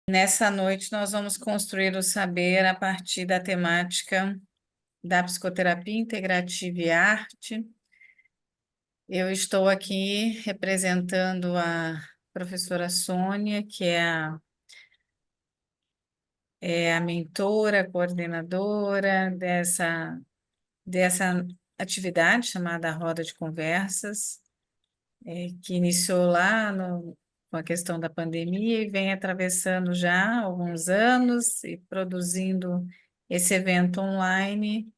Nessa noite, nós vamos construir o saber a partir da temática da psicoterapia integrativa e arte. Eu estou aqui representando a professora Sônia, que é a mentora, coordenadora dessa atividade chamada Roda de Conversas, que iniciou lá com a questão da pandemia e vem atravessando já há alguns anos e produzindo esse evento online,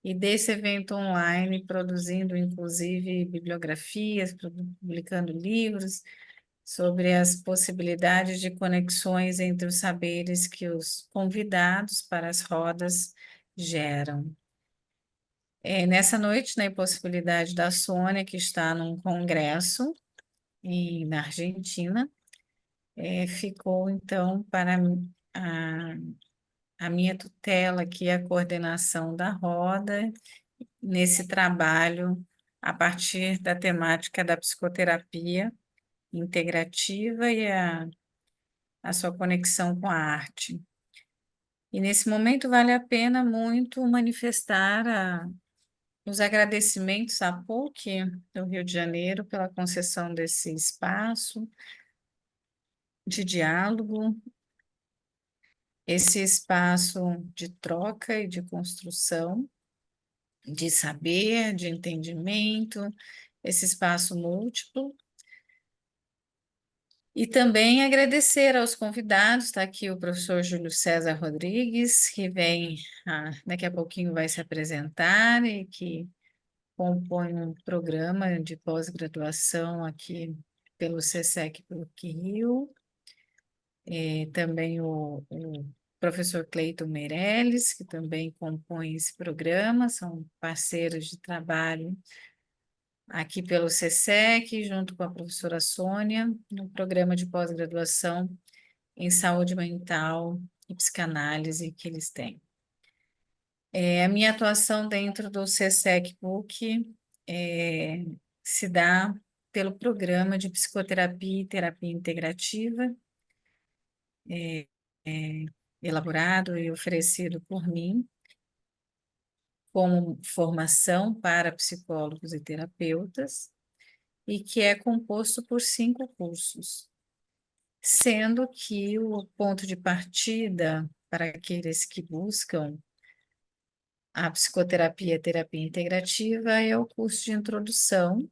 e desse evento online produzindo inclusive bibliografias, publicando livros sobre as possibilidades de conexões entre os saberes que os convidados para as rodas geram. Nessa noite, na impossibilidade da Sônia, que está num congresso na Argentina, ficou então para a, a minha tutela aqui a coordenação da roda nesse trabalho a partir da temática da psicoterapia integrativa e a sua conexão com a arte. E nesse momento vale a pena muito manifestar os agradecimentos à PUC do Rio de Janeiro pela concessão desse espaço de diálogo, esse espaço de troca e de construção, de saber, de entendimento, esse espaço múltiplo. E também agradecer aos convidados, está aqui o professor Júlio César Rodrigues, que vem, daqui a pouquinho vai se apresentar e que compõe um programa de pós-graduação aqui pelo SESC PUC Rio. Também o professor Cleiton Meirelles, que também compõe esse programa, são parceiros de trabalho aqui pelo SESC, junto com a professora Sônia, no programa de pós-graduação em saúde mental e psicanálise que eles têm. A minha atuação dentro do SESC PUC se dá pelo programa de psicoterapia e terapia integrativa, elaborado e oferecido por mim, como formação para psicólogos e terapeutas, e que é composto por 5 cursos, sendo que o ponto de partida para aqueles que buscam a psicoterapia e terapia integrativa é o curso de introdução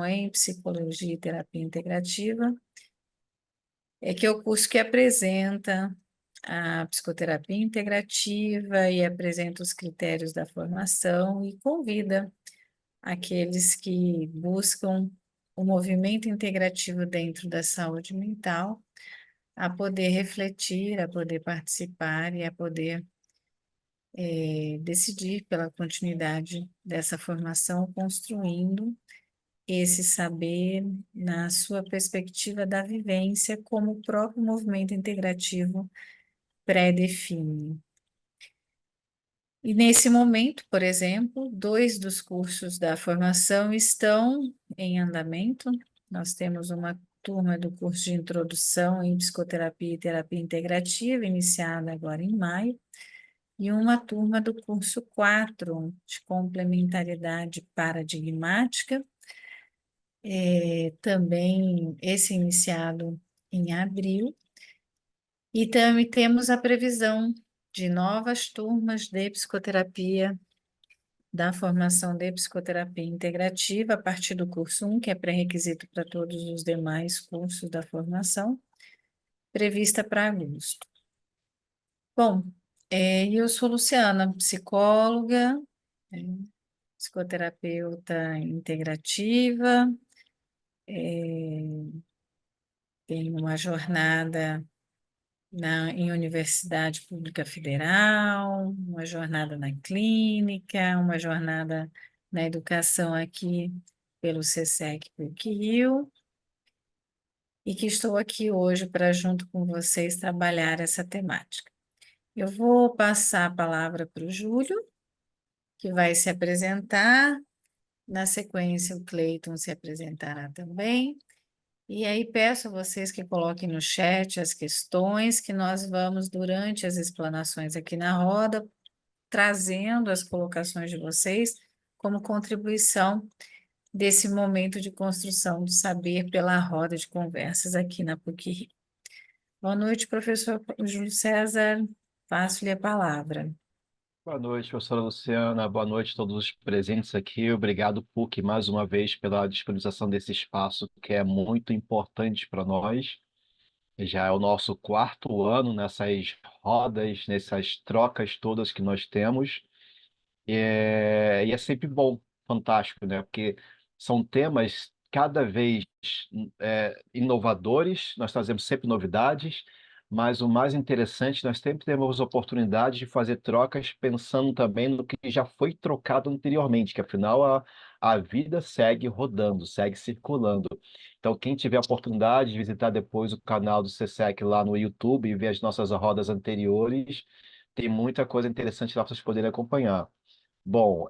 em psicologia e terapia integrativa, que é o curso que apresenta a psicoterapia integrativa e apresenta os critérios da formação e convida aqueles que buscam o movimento integrativo dentro da saúde mental a poder refletir, a poder participar e a poder decidir pela continuidade dessa formação, construindo esse saber na sua perspectiva da vivência, como o próprio movimento integrativo pré-define. E nesse momento, por exemplo, 2 dos cursos da formação estão em andamento. Nós temos uma turma do curso de Introdução em Psicoterapia e Terapia Integrativa, iniciada agora em maio, e uma turma do curso 4 de Complementaridade Paradigmática, também esse iniciado em abril, e também temos a previsão de novas turmas de psicoterapia, da formação de psicoterapia integrativa, a partir do curso 1, que é pré-requisito para todos os demais cursos da formação, prevista para agosto. Bom, eu sou Luciana, psicóloga, é, psicoterapeuta integrativa, tenho uma jornada em Universidade Pública Federal, uma jornada na clínica, uma jornada na educação aqui pelo SESC PUC Rio, e que estou aqui hoje para, junto com vocês, trabalhar essa temática. Eu vou passar a palavra para o Júlio, que vai se apresentar, na sequência o Cleiton se apresentará também, E aí peço a vocês que coloquem no chat as questões que nós vamos, durante as explanações aqui na roda, trazendo as colocações de vocês como contribuição desse momento de construção do saber pela roda de conversas aqui na PUC-Rio. Boa noite, professor Júlio César. Passo-lhe a palavra. Boa noite, professora Luciana. Boa noite a todos os presentes aqui. Obrigado, PUC, mais uma vez pela disponibilização desse espaço que é muito importante para nós. Já é o nosso quarto ano nessas rodas, nessas trocas todas que nós temos. E é sempre bom, fantástico, né? Porque são temas cada vez inovadores, nós trazemos sempre novidades, mas o mais interessante, nós sempre temos oportunidade de fazer trocas pensando também no que já foi trocado anteriormente, que afinal a vida segue rodando, segue circulando. Então, quem tiver a oportunidade de visitar depois o canal do CSEC lá no YouTube e ver as nossas rodas anteriores, tem muita coisa interessante lá para vocês poderem acompanhar. Bom,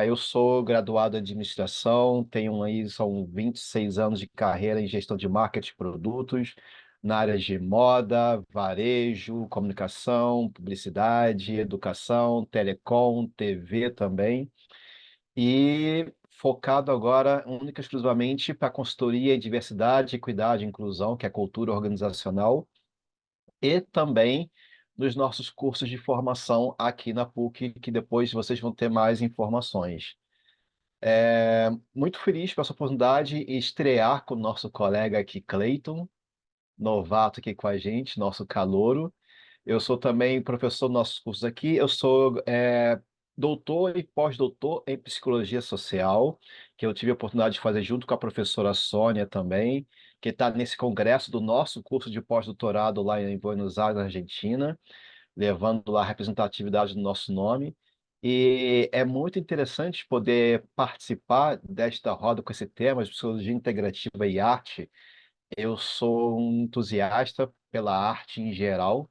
eu sou graduado em administração, tenho aí, são 26 anos de carreira em gestão de marketing de produtos, na área de moda, varejo, comunicação, publicidade, educação, telecom, TV também, e focado agora única e exclusivamente para consultoria em diversidade, equidade e inclusão, que é cultura organizacional, e também nos nossos cursos de formação aqui na PUC, que depois vocês vão ter mais informações. Muito feliz com essa oportunidade e estrear com o nosso colega aqui, Cleiton, novato aqui com a gente, nosso calouro. Eu sou também professor dos nossos cursos aqui. Eu sou doutor e pós-doutor em psicologia social, que eu tive a oportunidade de fazer junto com a professora Sônia também, que está nesse congresso do nosso curso de pós-doutorado lá em Buenos Aires, na Argentina, levando lá a representatividade do nosso nome. E é muito interessante poder participar desta roda com esse tema de psicologia integrativa e arte. Eu sou um entusiasta pela arte em geral.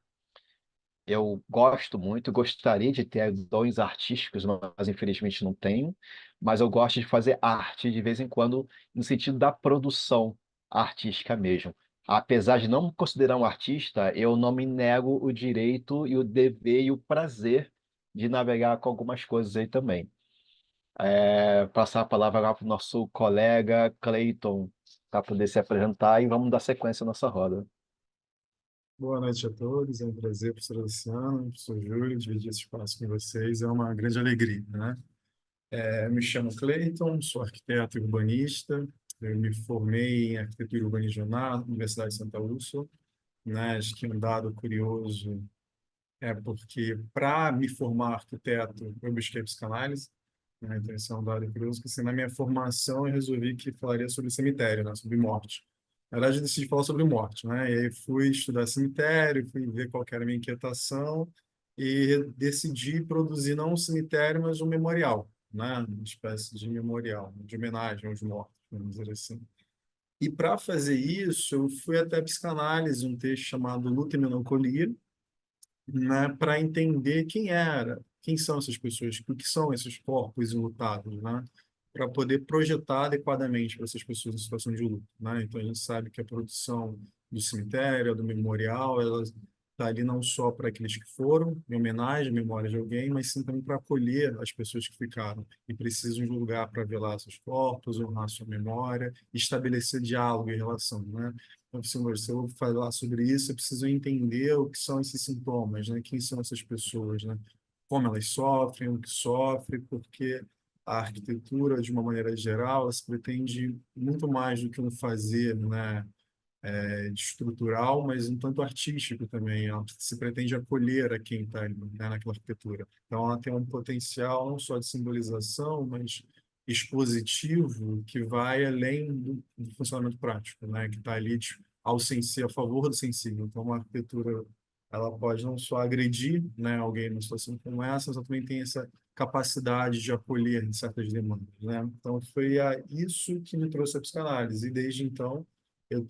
Eu gosto muito, gostaria de ter dons artísticos, mas infelizmente não tenho. Mas eu gosto de fazer arte de vez em quando, no sentido da produção artística mesmo. Apesar de não me considerar um artista, eu não me nego o direito e o dever e o prazer de navegar com algumas coisas aí também. Passar a palavra agora para o nosso colega Clayton, para poder se apresentar e vamos dar sequência à nossa roda. Boa noite a todos, é um prazer, professor Luciano, professor Júlio, dividir esse espaço com vocês, é uma grande alegria, né? Eu me chamo Cleiton, sou arquiteto e urbanista, eu me formei em arquitetura e urbanismo na Universidade de Santa Úrsula, né? Acho que um dado curioso é porque, para me formar arquiteto, eu busquei psicanálise, né? Então, esse é um dado curioso, que assim, na minha formação eu resolvi que falaria sobre cemitério, né? Sobre morte. Na verdade, eu decidi falar sobre morte, né? E aí fui estudar cemitério, fui ver qual que era a minha inquietação e decidi produzir não um cemitério, mas um memorial, né? Uma espécie de memorial, de homenagem aos mortos, vamos dizer assim. E para fazer isso, eu fui até a psicanálise, um texto chamado Luta e Melancolia, né, para entender quem era, quem são essas pessoas, o que são esses corpos enlutados, né, para poder projetar adequadamente para essas pessoas em situação de luto, né? Então a gente sabe que a produção do cemitério, do memorial, ela está ali não só para aqueles que foram, em homenagem à memória de alguém, mas sim também para acolher as pessoas que ficaram e precisam de um lugar para velar seus corpos, honrar sua memória, estabelecer diálogo e relação, né? Então, senhor, se eu falar sobre isso, eu preciso entender o que são esses sintomas, né? Quem são essas pessoas, né? Como elas sofrem, o que sofrem, porque a arquitetura, de uma maneira geral, ela se pretende muito mais do que um fazer, né? Estrutural, mas um tanto artístico também. Ela se pretende acolher a quem está, né, naquela arquitetura. Então, ela tem um potencial não só de simbolização, mas expositivo que vai além do funcionamento prático, né, que está ali ao sensível, a favor do sensível. Então, uma arquitetura ela pode não só agredir, né, alguém numa situação como essa, mas ela também tem essa capacidade de acolher certas demandas, né? Então, foi isso que me trouxe a psicanálise. E desde então eu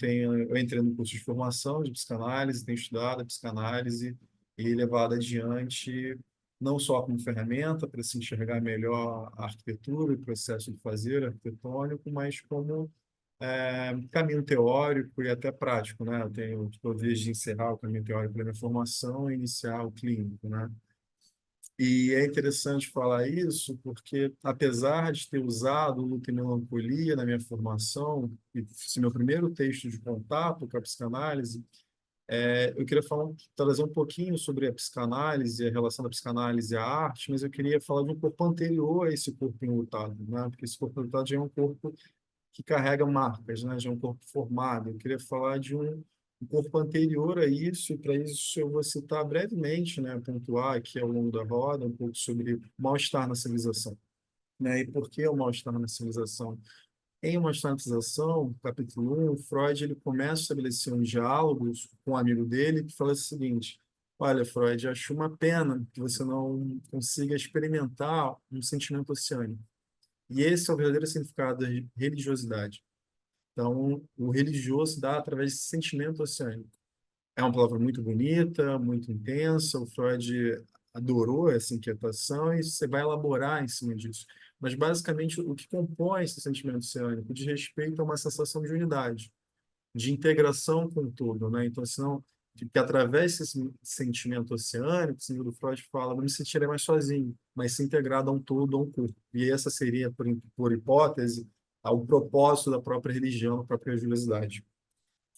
entrei no curso de formação de psicanálise, tenho estudado a psicanálise e levado adiante não só como ferramenta para se enxergar melhor a arquitetura, o processo de fazer arquitetônico, mas como caminho teórico e até prático, né? Eu tenho, tipo, de encerrar o caminho teórico da minha formação e iniciar o clínico, né? E é interessante falar isso porque, apesar de ter usado Luta e Melancolia na minha formação, e esse meu primeiro texto de contato com a psicanálise, eu queria trazer um pouquinho sobre a psicanálise, a relação da psicanálise à arte, mas eu queria falar de um corpo anterior a esse corpo enlutado, né? Porque esse corpo enlutado já é um corpo que carrega marcas, né? Já é um corpo formado. Eu queria falar de um corpo anterior a isso, e para isso eu vou citar brevemente, né, pontuar aqui ao longo da roda um pouco sobre o mal-estar na civilização, né? E por que o mal-estar na civilização? Em uma estatização, capítulo 1, Freud ele começa a estabelecer um diálogo com um amigo dele que fala o seguinte: olha, Freud, acho uma pena que você não consiga experimentar um sentimento oceânico. E esse é o verdadeiro significado da religiosidade. Então, o religioso dá através desse sentimento oceânico. É uma palavra muito bonita, muito intensa. O Freud adorou essa inquietação e você vai elaborar em cima disso. Mas, basicamente, o que compõe esse sentimento oceânico diz respeito a uma sensação de unidade, de integração com o todo, né? Então, senão, que através desse sentimento oceânico, o senhor Freud fala, não me sentirei mais sozinho, mas se integrado a um todo, a um corpo. E essa seria, por hipótese, o propósito da própria religião, da própria religiosidade.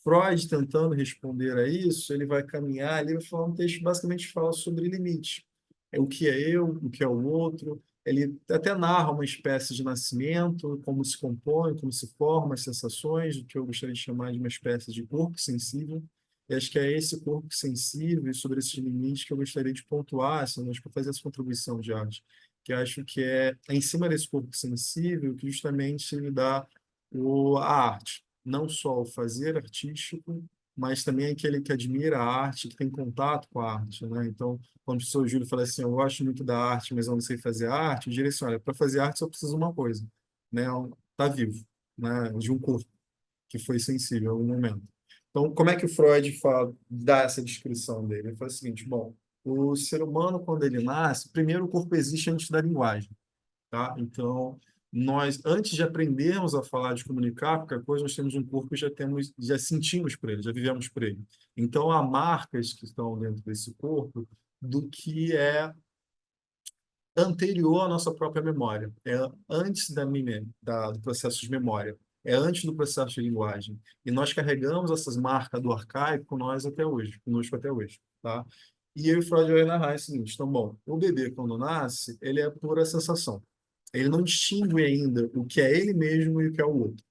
Freud, tentando responder a isso, ele vai caminhar, ele vai falar um texto que basicamente fala sobre limite. É o que é eu, o que é o outro. Ele até narra uma espécie de nascimento, como se compõe, como se forma as sensações, o que eu gostaria de chamar de uma espécie de corpo sensível. E acho que é esse corpo sensível e sobre esses limites que eu gostaria de pontuar, assim, para fazer essa contribuição de arte, que acho que é em cima desse corpo sensível que justamente me dá a arte, não só o fazer artístico, mas também aquele que admira a arte, que tem contato com a arte, né? Então, quando o professor Júlio fala assim, eu gosto muito da arte, mas eu não sei fazer arte, eu diria assim, olha, para fazer arte só precisa uma coisa, né? Tá vivo, né? De um corpo que foi sensível a um momento. Então, como é que o Freud dá essa descrição dele? Ele fala o seguinte, bom, o ser humano, quando ele nasce, primeiro o corpo existe antes da linguagem, tá? Então, nós, antes de aprendermos a falar, de comunicar qualquer coisa, nós temos um corpo e já sentimos por ele, já vivemos por ele. Então, há marcas que estão dentro desse corpo do que é anterior à nossa própria memória. É antes do processo de memória. É antes do processo de linguagem. E nós carregamos essas marcas do arcaico com nós até hoje, conosco até hoje, tá? E aí o Freud vai narrar o seguinte, então, bom, o bebê, quando nasce, ele é pura sensação. Ele não distingue ainda o que é ele mesmo e o que é o outro.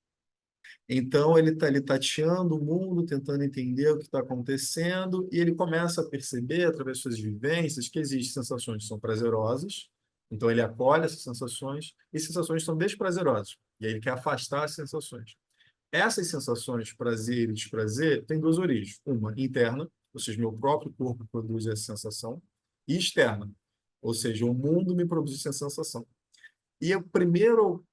Então, ele está ali tateando o mundo, tentando entender o que está acontecendo, e ele começa a perceber, através de suas vivências, que existem sensações que são prazerosas, então ele acolhe essas sensações, e sensações que são desprazerosas, e aí ele quer afastar as sensações. Essas sensações, prazer e desprazer, têm duas origens. Uma interna, ou seja, meu próprio corpo produz essa sensação, e externa, ou seja, o mundo me produz essa sensação. E o primeiro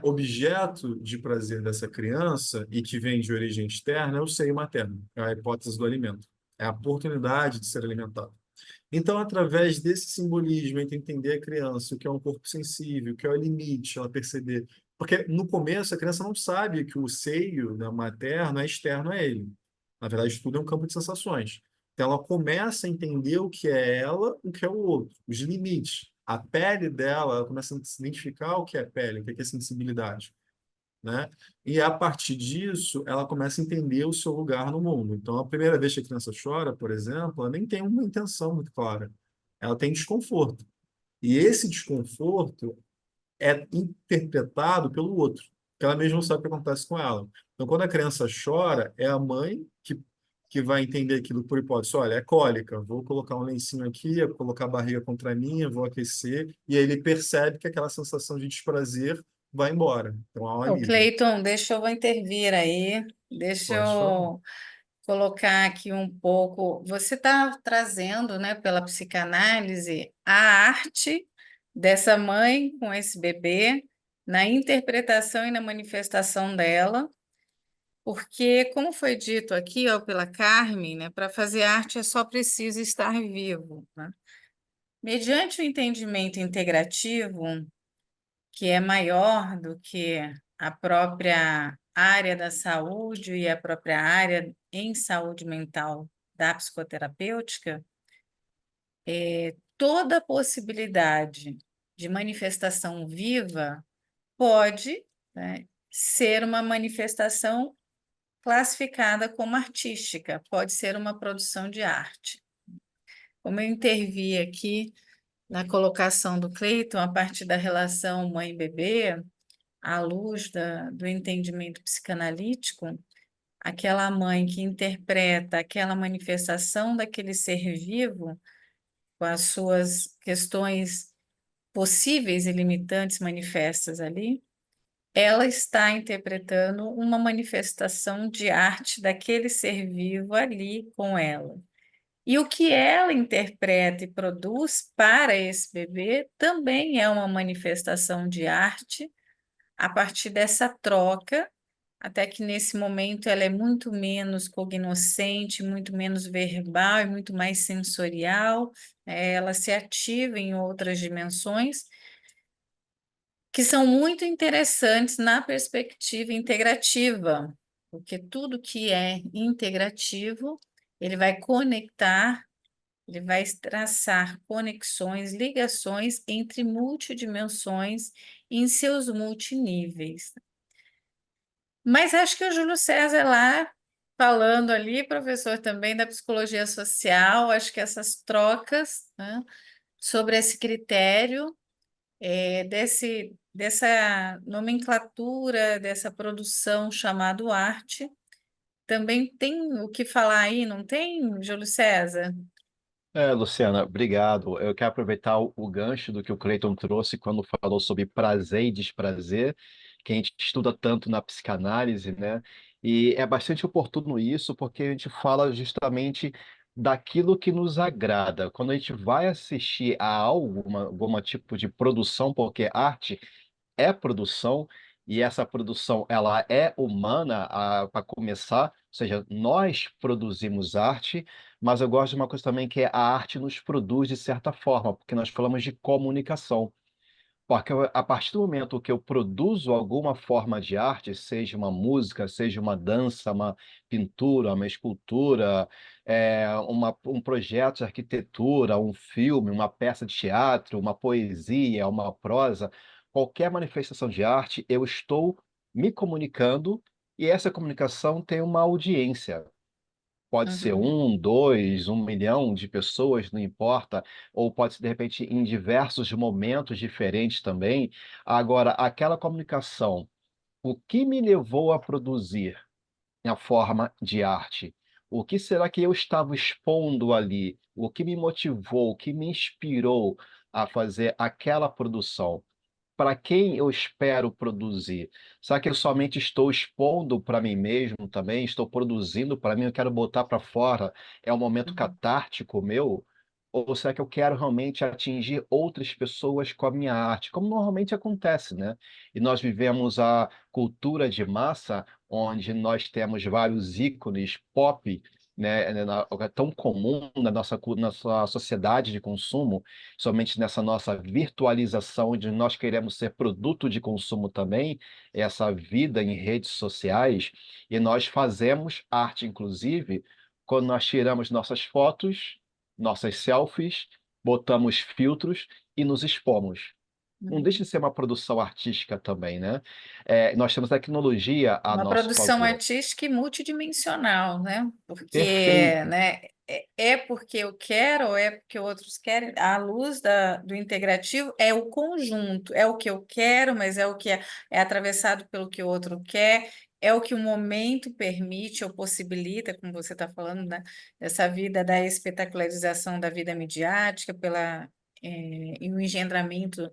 objeto de prazer dessa criança, e que vem de origem externa, é o seio materno, é a hipótese do alimento, é a oportunidade de ser alimentado. Então, através desse simbolismo, entre entender a criança, o que é um corpo sensível, o que é o limite, ela perceber. Porque no começo a criança não sabe que o seio, né, materno é externo a ele. Na verdade, tudo é um campo de sensações. Então, ela começa a entender o que é ela, o que é o outro, os limites. A pele dela, ela começa a se identificar o que é pele, o que é sensibilidade, né? E a partir disso, ela começa a entender o seu lugar no mundo. Então, a primeira vez que a criança chora, por exemplo, ela nem tem uma intenção muito clara. Ela tem desconforto. E esse desconforto é interpretado pelo outro, que ela mesma não sabe o que acontece com ela. Então, quando a criança chora, é a mãe que vai entender aquilo por hipótese. Olha, é cólica, vou colocar um lencinho aqui, vou colocar a barriga contra mim, vou aquecer, e aí ele percebe que aquela sensação de desprazer vai embora. Então, há um Ô, alívio. Cleiton, deixa eu intervir aí, deixa Pode falar. eu colocar aqui um pouco. Você está trazendo, né, pela psicanálise, a arte dessa mãe com esse bebê, na interpretação e na manifestação dela, porque, como foi dito aqui, ó, pela Carmen, né, para fazer arte é só preciso estar vivo, né? Mediante o entendimento integrativo, que é maior do que a própria área da saúde e a própria área em saúde mental da psicoterapêutica, toda possibilidade de manifestação viva pode, né, ser uma manifestação classificada como artística, pode ser uma produção de arte. Como eu intervi aqui na colocação do Cleiton, a partir da relação mãe-bebê, à luz do entendimento psicanalítico, aquela mãe que interpreta aquela manifestação daquele ser vivo, com as suas questões possíveis e limitantes manifestas ali, ela está interpretando uma manifestação de arte daquele ser vivo ali com ela. E o que ela interpreta e produz para esse bebê também é uma manifestação de arte a partir dessa troca, até que nesse momento ela é muito menos cognoscente, muito menos verbal e muito mais sensorial, ela se ativa em outras dimensões que são muito interessantes na perspectiva integrativa, porque tudo que é integrativo, ele vai conectar, ele vai traçar conexões, ligações entre multidimensões em seus multiníveis. Mas acho que o Júlio César lá, falando ali, professor também da psicologia social, acho que essas trocas, né, sobre esse critério, dessa nomenclatura, dessa produção chamado arte, também tem o que falar aí, não tem, Júlio César? Luciana, obrigado. Eu quero aproveitar o gancho do que o Clayton trouxe quando falou sobre prazer e desprazer, que a gente estuda tanto na psicanálise, né? E é bastante oportuno isso, porque a gente fala justamente daquilo que nos agrada. Quando a gente vai assistir a algo, algum tipo de produção, porque arte é produção e essa produção ela é humana para começar, ou seja, nós produzimos arte, mas eu gosto de uma coisa também que é a arte nos produz de certa forma, porque nós falamos de comunicação. Porque a partir do momento que eu produzo alguma forma de arte, seja uma música, seja uma dança, uma pintura, uma escultura, um projeto de arquitetura, um filme, uma peça de teatro, uma poesia, uma prosa, qualquer manifestação de arte, eu estou me comunicando e essa comunicação tem uma audiência. Pode ser Uhum, um, dois, 1 milhão de pessoas, não importa, ou pode ser, de repente, em diversos momentos diferentes também. Agora, aquela comunicação, o que me levou a produzir a forma de arte? O que será que eu estava expondo ali? O que me motivou, o que me inspirou a fazer aquela produção? Para quem eu espero produzir? Será que eu somente estou expondo para mim mesmo também? Estou produzindo para mim, eu quero botar para fora? É um momento uhum, catártico meu? Ou será que eu quero realmente atingir outras pessoas com a minha arte? Como normalmente acontece, né? E nós vivemos a cultura de massa, onde nós temos vários ícones pop, né? É tão comum na nossa sociedade de consumo, somente nessa nossa virtualização, onde nós queremos ser produto de consumo também, essa vida em redes sociais, e nós fazemos arte, inclusive, quando nós tiramos nossas fotos, nossas selfies, botamos filtros e nos expomos. Não deixa uhum. de ser uma produção artística também, né? Nós temos tecnologia a Uma nosso produção favor. artística e multidimensional, né? Porque, Perfeito. né, é porque eu quero ou é porque outros querem. A luz do integrativo é o conjunto, é o que eu quero, mas é o que é atravessado pelo que o outro quer, é o que o momento permite ou possibilita, como você está falando, né? Essa vida da espetacularização da vida midiática, e o engendramento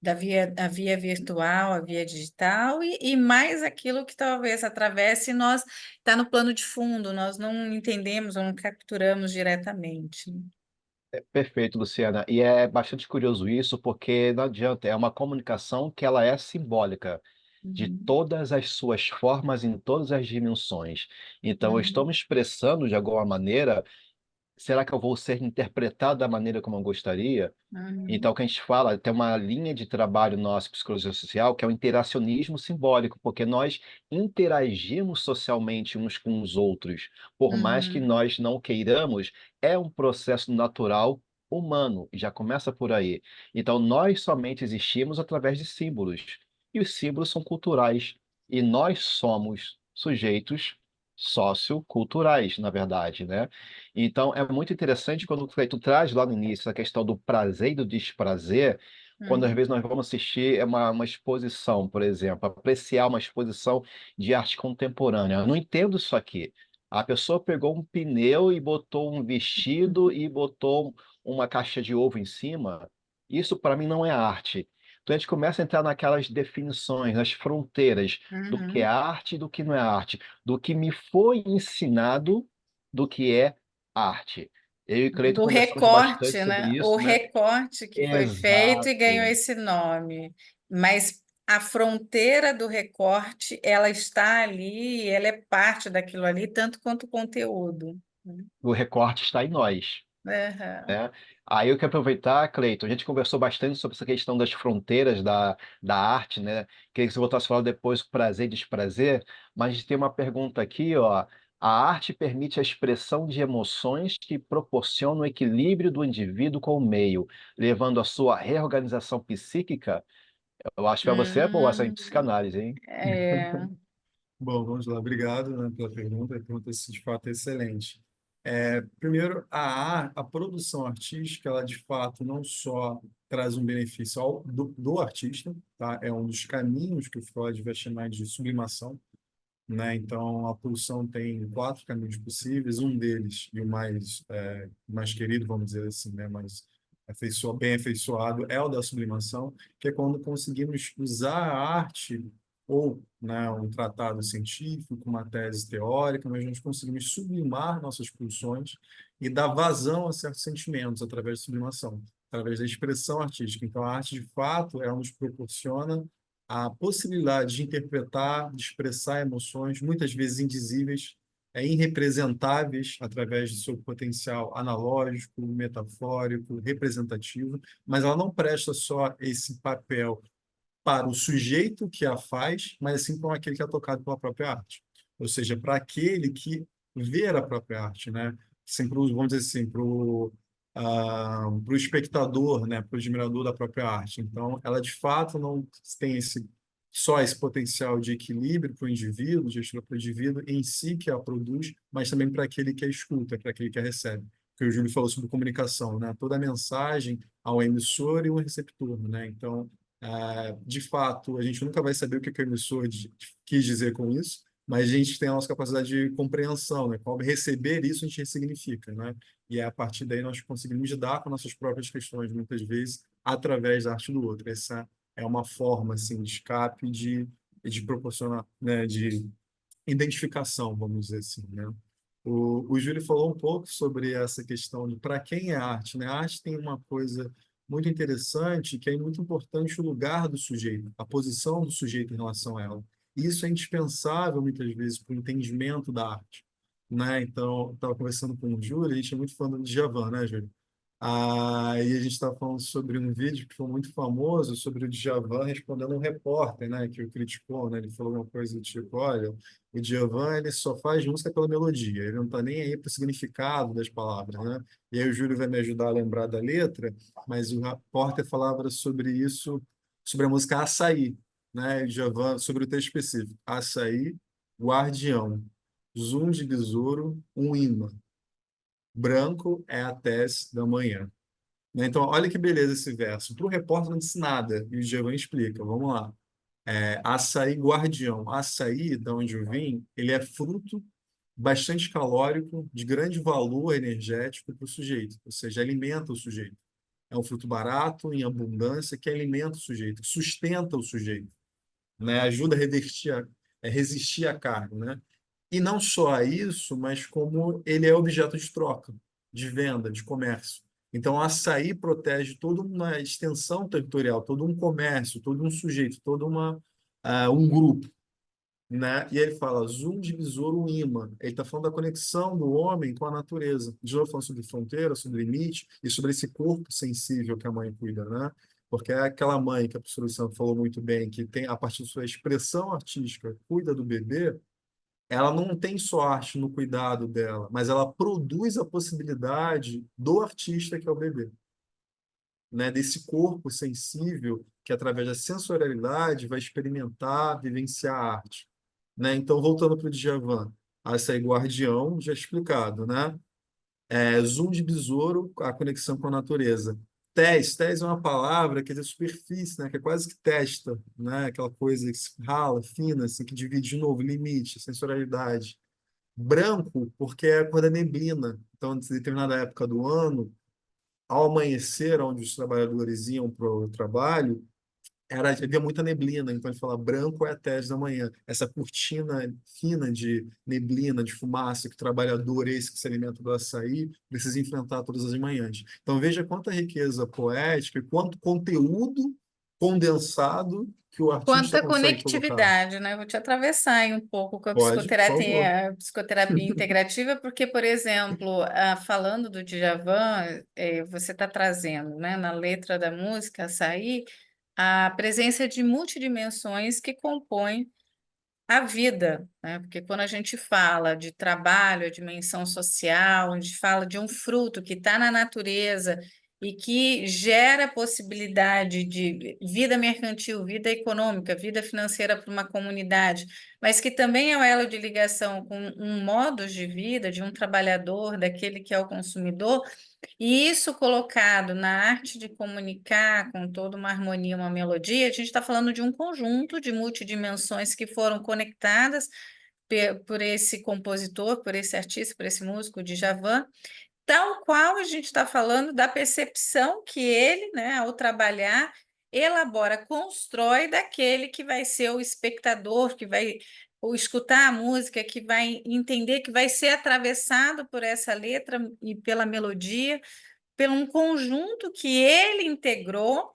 da via virtual, a via digital, e mais aquilo que talvez atravesse nós, está no plano de fundo, nós não entendemos ou não capturamos diretamente. Perfeito, Luciana. E é bastante curioso isso, porque não adianta, é uma comunicação que ela é simbólica de Uhum, todas as suas formas, em todas as dimensões. Então, eu estou uhum, me expressando de alguma maneira será que eu vou ser interpretado da maneira como eu gostaria? Então, Uhum. o que a gente fala, tem uma linha de trabalho nossa, psicologia social, que é o interacionismo simbólico, porque nós interagimos socialmente uns com os outros. Por mais que Uhum. nós não queiramos, é um processo natural humano, e já começa por aí. Então, nós somente existimos através de símbolos, e os símbolos são culturais, e nós somos sujeitos socioculturais, na verdade, né? Então, é muito interessante quando tu traz lá no início a questão do prazer e do desprazer, quando às Uhum. vezes nós vamos assistir uma exposição, por exemplo, apreciar uma exposição de arte contemporânea. Eu não entendo isso aqui. A pessoa pegou um pneu e botou um vestido e botou uma caixa de ovo em cima. Isso, para mim, não é arte. Então, a gente começa a entrar naquelas definições, nas fronteiras do que é Uhum. arte e do que não é arte, do que me foi ensinado do que é arte. Eu e o Cleiton Do conversamos bastante recorte, sobre né? O isso, né? recorte que foi feito e ganhou Exato. esse nome. Mas a fronteira do recorte, ela está ali, ela é parte daquilo ali, tanto quanto o conteúdo. O recorte está em nós, Aham. né? Aí eu quero aproveitar, Cleiton, a gente conversou bastante sobre essa questão das fronteiras da arte, né? Queria que você voltasse a falar depois o prazer e desprazer, mas a gente tem uma pergunta aqui, ó. A arte permite a expressão de emoções que proporcionam o equilíbrio do indivíduo com o meio, levando à sua reorganização psíquica. Eu acho que para você é boa essa Hum, psicanálise, hein? é. Bom, vamos lá. Obrigado, né, pela pergunta. A pergunta, de fato, é excelente. Primeiro, a produção artística, ela de fato não só traz um benefício do artista, tá? É um dos caminhos que o Freud vai chamar de sublimação, né? Então, a pulsão tem quatro caminhos possíveis, um deles, e o mais querido, vamos dizer assim, né? Mais bem afeiçoado, é o da sublimação, que é quando conseguimos usar a arte ou, né, um tratado científico, uma tese teórica, mas nós conseguimos sublimar nossas pulsões e dar vazão a certos sentimentos através da sublimação, através da expressão artística. Então, a arte, de fato, ela nos proporciona a possibilidade de interpretar, de expressar emoções, muitas vezes indizíveis, irrepresentáveis através do seu potencial analógico, metafórico, representativo, mas ela não presta só esse papel para o sujeito que a faz, mas sim para aquele que é tocado pela própria arte. Ou seja, para aquele que vê a própria arte, né? Assim, vamos dizer assim, para o espectador, né? Para o admirador da própria arte. Então, ela de fato não tem só esse potencial de equilíbrio para o indivíduo, de estilo para o indivíduo em si que a produz, mas também para aquele que a escuta, para aquele que a recebe. Que o Júlio falou sobre comunicação, né? Toda a mensagem ao emissor e um receptor, né? Então, de fato, a gente nunca vai saber o que o emissor quis dizer com isso, mas a gente tem a nossa capacidade de compreensão, né? Ao receber isso, a gente ressignifica, né? E a partir daí nós conseguimos lidar com nossas próprias questões, muitas vezes, através da arte do outro. Essa é uma forma, assim, de escape, de proporcionar, né? De identificação, vamos dizer assim, né? O Júlio falou um pouco sobre essa questão de para quem é arte, né? A arte tem uma coisa muito interessante, que é muito importante o lugar do sujeito, a posição do sujeito em relação a ela. E isso é indispensável, muitas vezes, para o entendimento da arte, né? Então, eu estava conversando com o Júlio, a gente é muito fã do Djavan, né, Júlio? Aí a gente está falando sobre um vídeo que foi muito famoso, sobre o Djavan respondendo um repórter, né, que o criticou, né? Ele falou uma coisa do tipo, olha, o Djavan ele só faz música pela melodia, ele não está nem aí para o significado das palavras, né? E aí o Júlio vai me ajudar a lembrar da letra, mas o repórter falava sobre isso, sobre a música Açaí, né? O Djavan, sobre o texto específico, Açaí, Guardião, Zoom de Besouro, um imã. Branco é a tese da manhã. Né? Então, olha que beleza esse verso. Para o repórter não disse nada, e o Giovanni explica. Vamos lá. Açaí guardião. Açaí, de onde eu vim, ele é fruto bastante calórico, de grande valor energético para o sujeito, ou seja, alimenta o sujeito. É um fruto barato, em abundância, que alimenta o sujeito, que sustenta o sujeito, né? Ajuda a resistir à carga, né? E não só a isso, mas como ele é objeto de troca, de venda, de comércio. Então, o açaí protege toda uma extensão territorial, todo um comércio, todo um sujeito, um grupo. né? E ele fala zoom de besouro ímã. Ele está falando da conexão do homem com a natureza. De novo, falando sobre fronteira, sobre limite e sobre esse corpo sensível que a mãe cuida, né? Porque é aquela mãe que a professora Luciana falou muito bem, que tem, a partir de sua expressão artística, cuida do bebê, ela não tem só arte no cuidado dela, mas ela produz a possibilidade do artista que é o bebê, né? Desse corpo sensível que, através da sensorialidade, vai experimentar, vivenciar a arte, né? Então, voltando para o Djavan, essa aí, Guardião, já explicado, né? Zoom de besouro, a conexão com a natureza. Tez é uma palavra que é de superfície, né? Que é quase que testa, né? Aquela coisa que se rala, fina, assim, que divide de novo, limite, sensorialidade. Branco, porque é a cor da neblina. Então, em determinada época do ano, ao amanhecer, onde os trabalhadores iam para o trabalho, havia muita neblina, então ele fala branco é a tese da manhã. Essa cortina fina de neblina, de fumaça, que o trabalhador, esse que se alimenta do açaí, precisa enfrentar todas as manhãs. Então veja quanta riqueza poética e quanto conteúdo condensado que o artista Quanta consegue colocar. conectividade, né? Eu vou te atravessar aí um pouco com Pode, por favor. a psicoterapia integrativa, porque, por exemplo, falando do Djavan, você está trazendo, né, na letra da música, Açaí, a presença de multidimensões que compõem a vida, né? Porque quando a gente fala de trabalho, a dimensão social, a gente fala de um fruto que está na natureza e que gera possibilidade de vida mercantil, vida econômica, vida financeira para uma comunidade, mas que também é o elo de ligação com um modo de vida de um trabalhador, daquele que é o consumidor, e isso colocado na arte de comunicar com toda uma harmonia, uma melodia, a gente está falando de um conjunto de multidimensões que foram conectadas por esse compositor, por esse artista, por esse músico, Djavan, tal qual a gente está falando da percepção que ele, né, ao trabalhar, elabora, constrói daquele que vai ser o espectador, que vai escutar a música, que vai entender, que vai ser atravessado por essa letra e pela melodia, por um conjunto que ele integrou.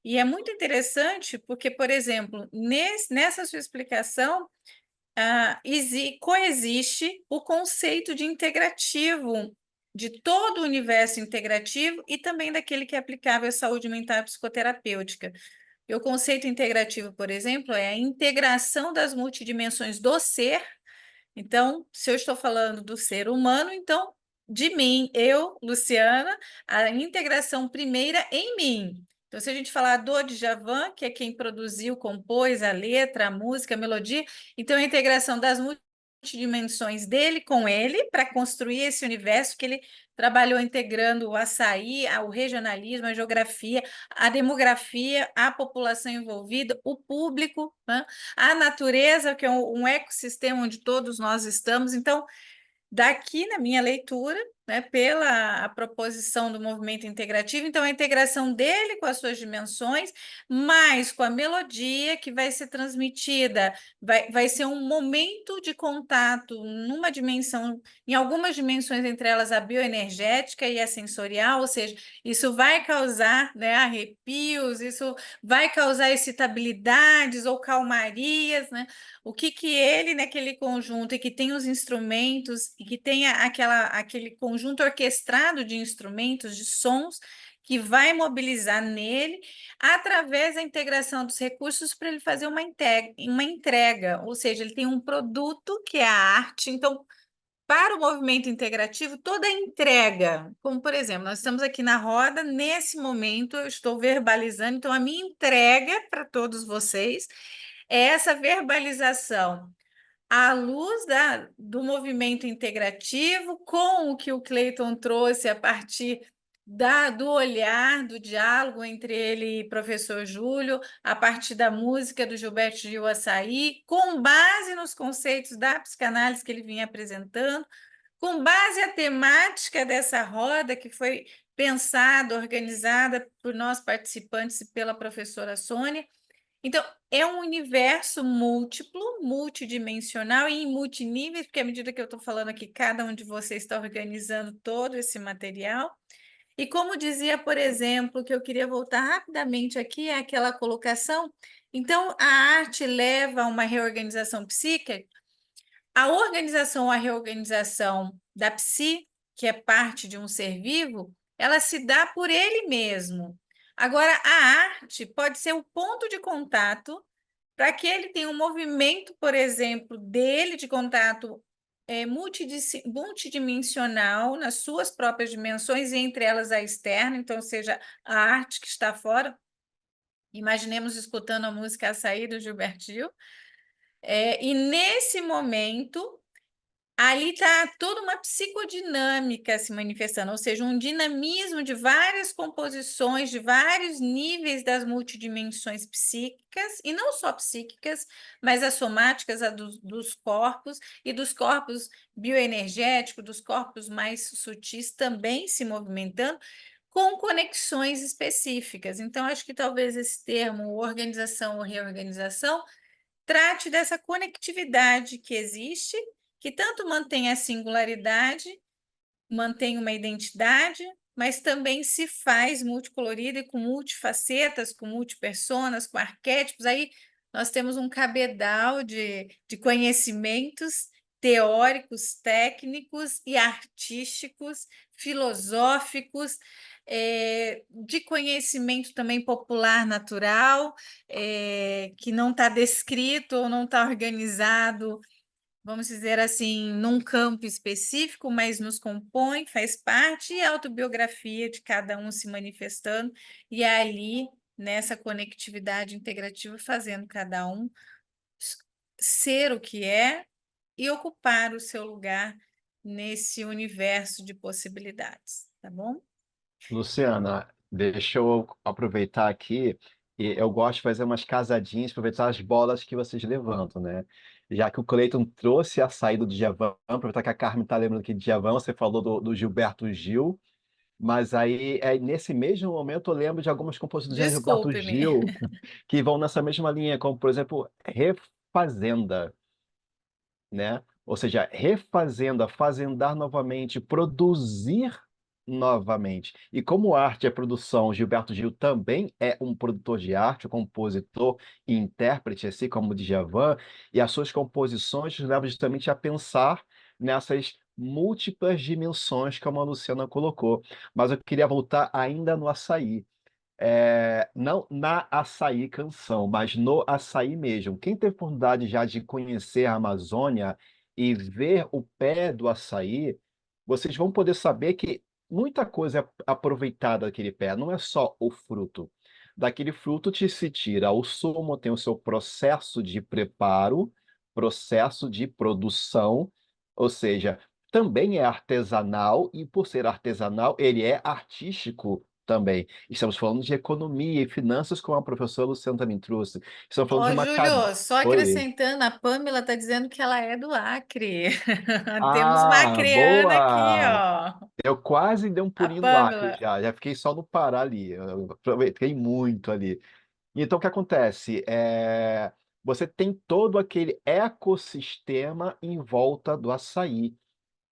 E é muito interessante porque, por exemplo, nessa sua explicação, coexiste o conceito de integrativo, de todo o universo integrativo e também daquele que é aplicável à saúde mental e psicoterapêutica. E o conceito integrativo, por exemplo, é a integração das multidimensões do ser. Então, se eu estou falando do ser humano, então, de mim, eu, Luciana, a integração primeira em mim. Então, se a gente falar do Djavan, que é quem produziu, compôs a letra, a música, a melodia, então a integração das multidimensões dele com ele para construir esse universo que ele trabalhou integrando o açaí, o regionalismo, a geografia, a demografia, a população envolvida, o público, né? A natureza, que é um ecossistema onde todos nós estamos. Então, daqui na minha leitura, né, pela a proposição do movimento integrativo, então a integração dele com as suas dimensões, mas com a melodia que vai ser transmitida, vai ser um momento de contato numa dimensão, em algumas dimensões, entre elas a bioenergética e a sensorial, ou seja, isso vai causar, né, arrepios, isso vai causar excitabilidades ou calmarias, né? O que que ele, naquele conjunto, e que tem os instrumentos, e que tem aquele conjunto orquestrado de instrumentos, de sons, que vai mobilizar nele, através da integração dos recursos, para ele fazer uma entrega, ou seja, ele tem um produto que é a arte. Então, para o movimento integrativo, toda entrega, como por exemplo, nós estamos aqui na roda, nesse momento eu estou verbalizando, então a minha entrega para todos vocês é essa verbalização à luz do movimento integrativo, com o que o Clayton trouxe a partir do olhar, do diálogo entre ele e o professor Júlio, a partir da música do Gilberto Gil Açaí, com base nos conceitos da psicanálise que ele vinha apresentando, com base a temática dessa roda que foi pensada, organizada por nós participantes e pela professora Sônia. Então, é um universo múltiplo, multidimensional e em multiníveis, porque à medida que eu estou falando aqui, cada um de vocês está organizando todo esse material. E como dizia, por exemplo, que eu queria voltar rapidamente aqui, é aquela colocação. Então, a arte leva a uma reorganização psíquica. A organização, a reorganização da psi, que é parte de um ser vivo, ela se dá por ele mesmo. Agora, a arte pode ser o ponto de contato para que ele tenha um movimento, por exemplo, dele de contato multidimensional nas suas próprias dimensões, e entre elas a externa, então, seja a arte que está fora. Imaginemos escutando a música Açaí do Gilberto Gil, e nesse momento ali está toda uma psicodinâmica se manifestando, ou seja, um dinamismo de várias composições, de vários níveis das multidimensões psíquicas, e não só psíquicas, mas as somáticas, dos corpos, e dos corpos bioenergéticos, dos corpos mais sutis também se movimentando, com conexões específicas. Então, acho que talvez esse termo organização ou reorganização trate dessa conectividade que existe, que tanto mantém a singularidade, mantém uma identidade, mas também se faz multicolorida e com multifacetas, com multipersonas, com arquétipos. Aí nós temos um cabedal de conhecimentos teóricos, técnicos e artísticos, filosóficos, de conhecimento também popular natural, que não está descrito ou não está organizado, vamos dizer assim, num campo específico, mas nos compõe, faz parte, e a autobiografia de cada um se manifestando, e é ali, nessa conectividade integrativa, fazendo cada um ser o que é e ocupar o seu lugar nesse universo de possibilidades, tá bom? Luciana, deixa eu aproveitar aqui, e eu gosto de fazer umas casadinhas, aproveitar as bolas que vocês levantam, né? Já que o Cleiton trouxe a saída do Djavan, aproveitar que a Carmen está lembrando aqui de Djavan, você falou do Gilberto Gil, mas aí nesse mesmo momento eu lembro de algumas composições de Gilberto Desculpe-me. Gil que vão nessa mesma linha, como por exemplo, Refazenda, né? Ou seja, refazenda, fazendar novamente, produzir novamente. E como arte é produção, Gilberto Gil também é um produtor de arte, um compositor e intérprete, assim como o Djavan, e as suas composições nos levam justamente a pensar nessas múltiplas dimensões, como a Luciana colocou. Mas eu queria voltar ainda no açaí. Não na Açaí canção, mas no açaí mesmo. Quem teve oportunidade já de conhecer a Amazônia e ver o pé do açaí, vocês vão poder saber que muita coisa é aproveitada daquele pé, não é só o fruto. Daquele fruto se tira o sumo, tem o seu processo de preparo, processo de produção, ou seja, também é artesanal e por ser artesanal, ele é artístico também. Estamos falando de economia e finanças, como a professora Luciana também trouxe. Estamos falando de Ó, uma Júlio, só Oi. acrescentando, a Pamela está dizendo que ela é do Acre. Temos uma Ah, acreana aqui, boa! ó. Eu quase dei um A pulinho no Acre Pamela. já fiquei só no Pará ali. Eu aproveitei muito ali. Então, o que acontece? Você tem todo aquele ecossistema em volta do açaí.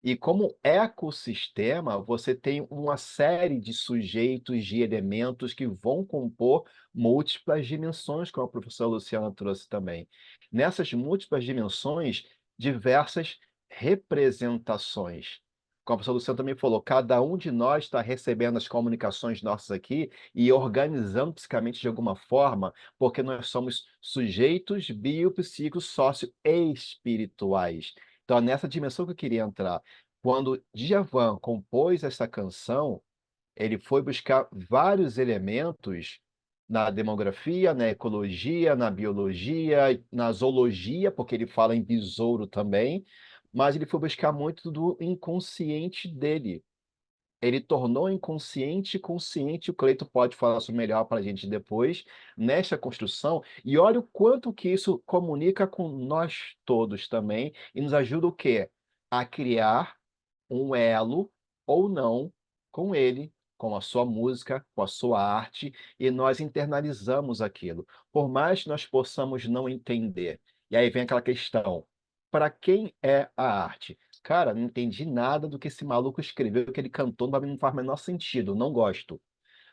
E como ecossistema, você tem uma série de sujeitos, de elementos que vão compor múltiplas dimensões, como a professora Luciana trouxe também. Nessas múltiplas dimensões, diversas representações. Como a professora Luciana também falou, cada um de nós está recebendo as comunicações nossas aqui e organizando psicamente de alguma forma, porque nós somos sujeitos biopsíquicos sócio-espirituais. Então, é nessa dimensão que eu queria entrar. Quando Djavan compôs essa canção, ele foi buscar vários elementos na demografia, na ecologia, na biologia, na zoologia, porque ele fala em besouro também, mas ele foi buscar muito do inconsciente dele. Ele tornou inconsciente consciente, o Cleito pode falar isso melhor para a gente depois, nesta construção, e olha o quanto que isso comunica com nós todos também, e nos ajuda o quê? A criar um elo ou não com ele, com a sua música, com a sua arte, e nós internalizamos aquilo, por mais que nós possamos não entender. E aí vem aquela questão: para quem é a arte? Cara, não entendi nada do que esse maluco escreveu, que ele cantou, pra mim não faz o menor sentido, não gosto.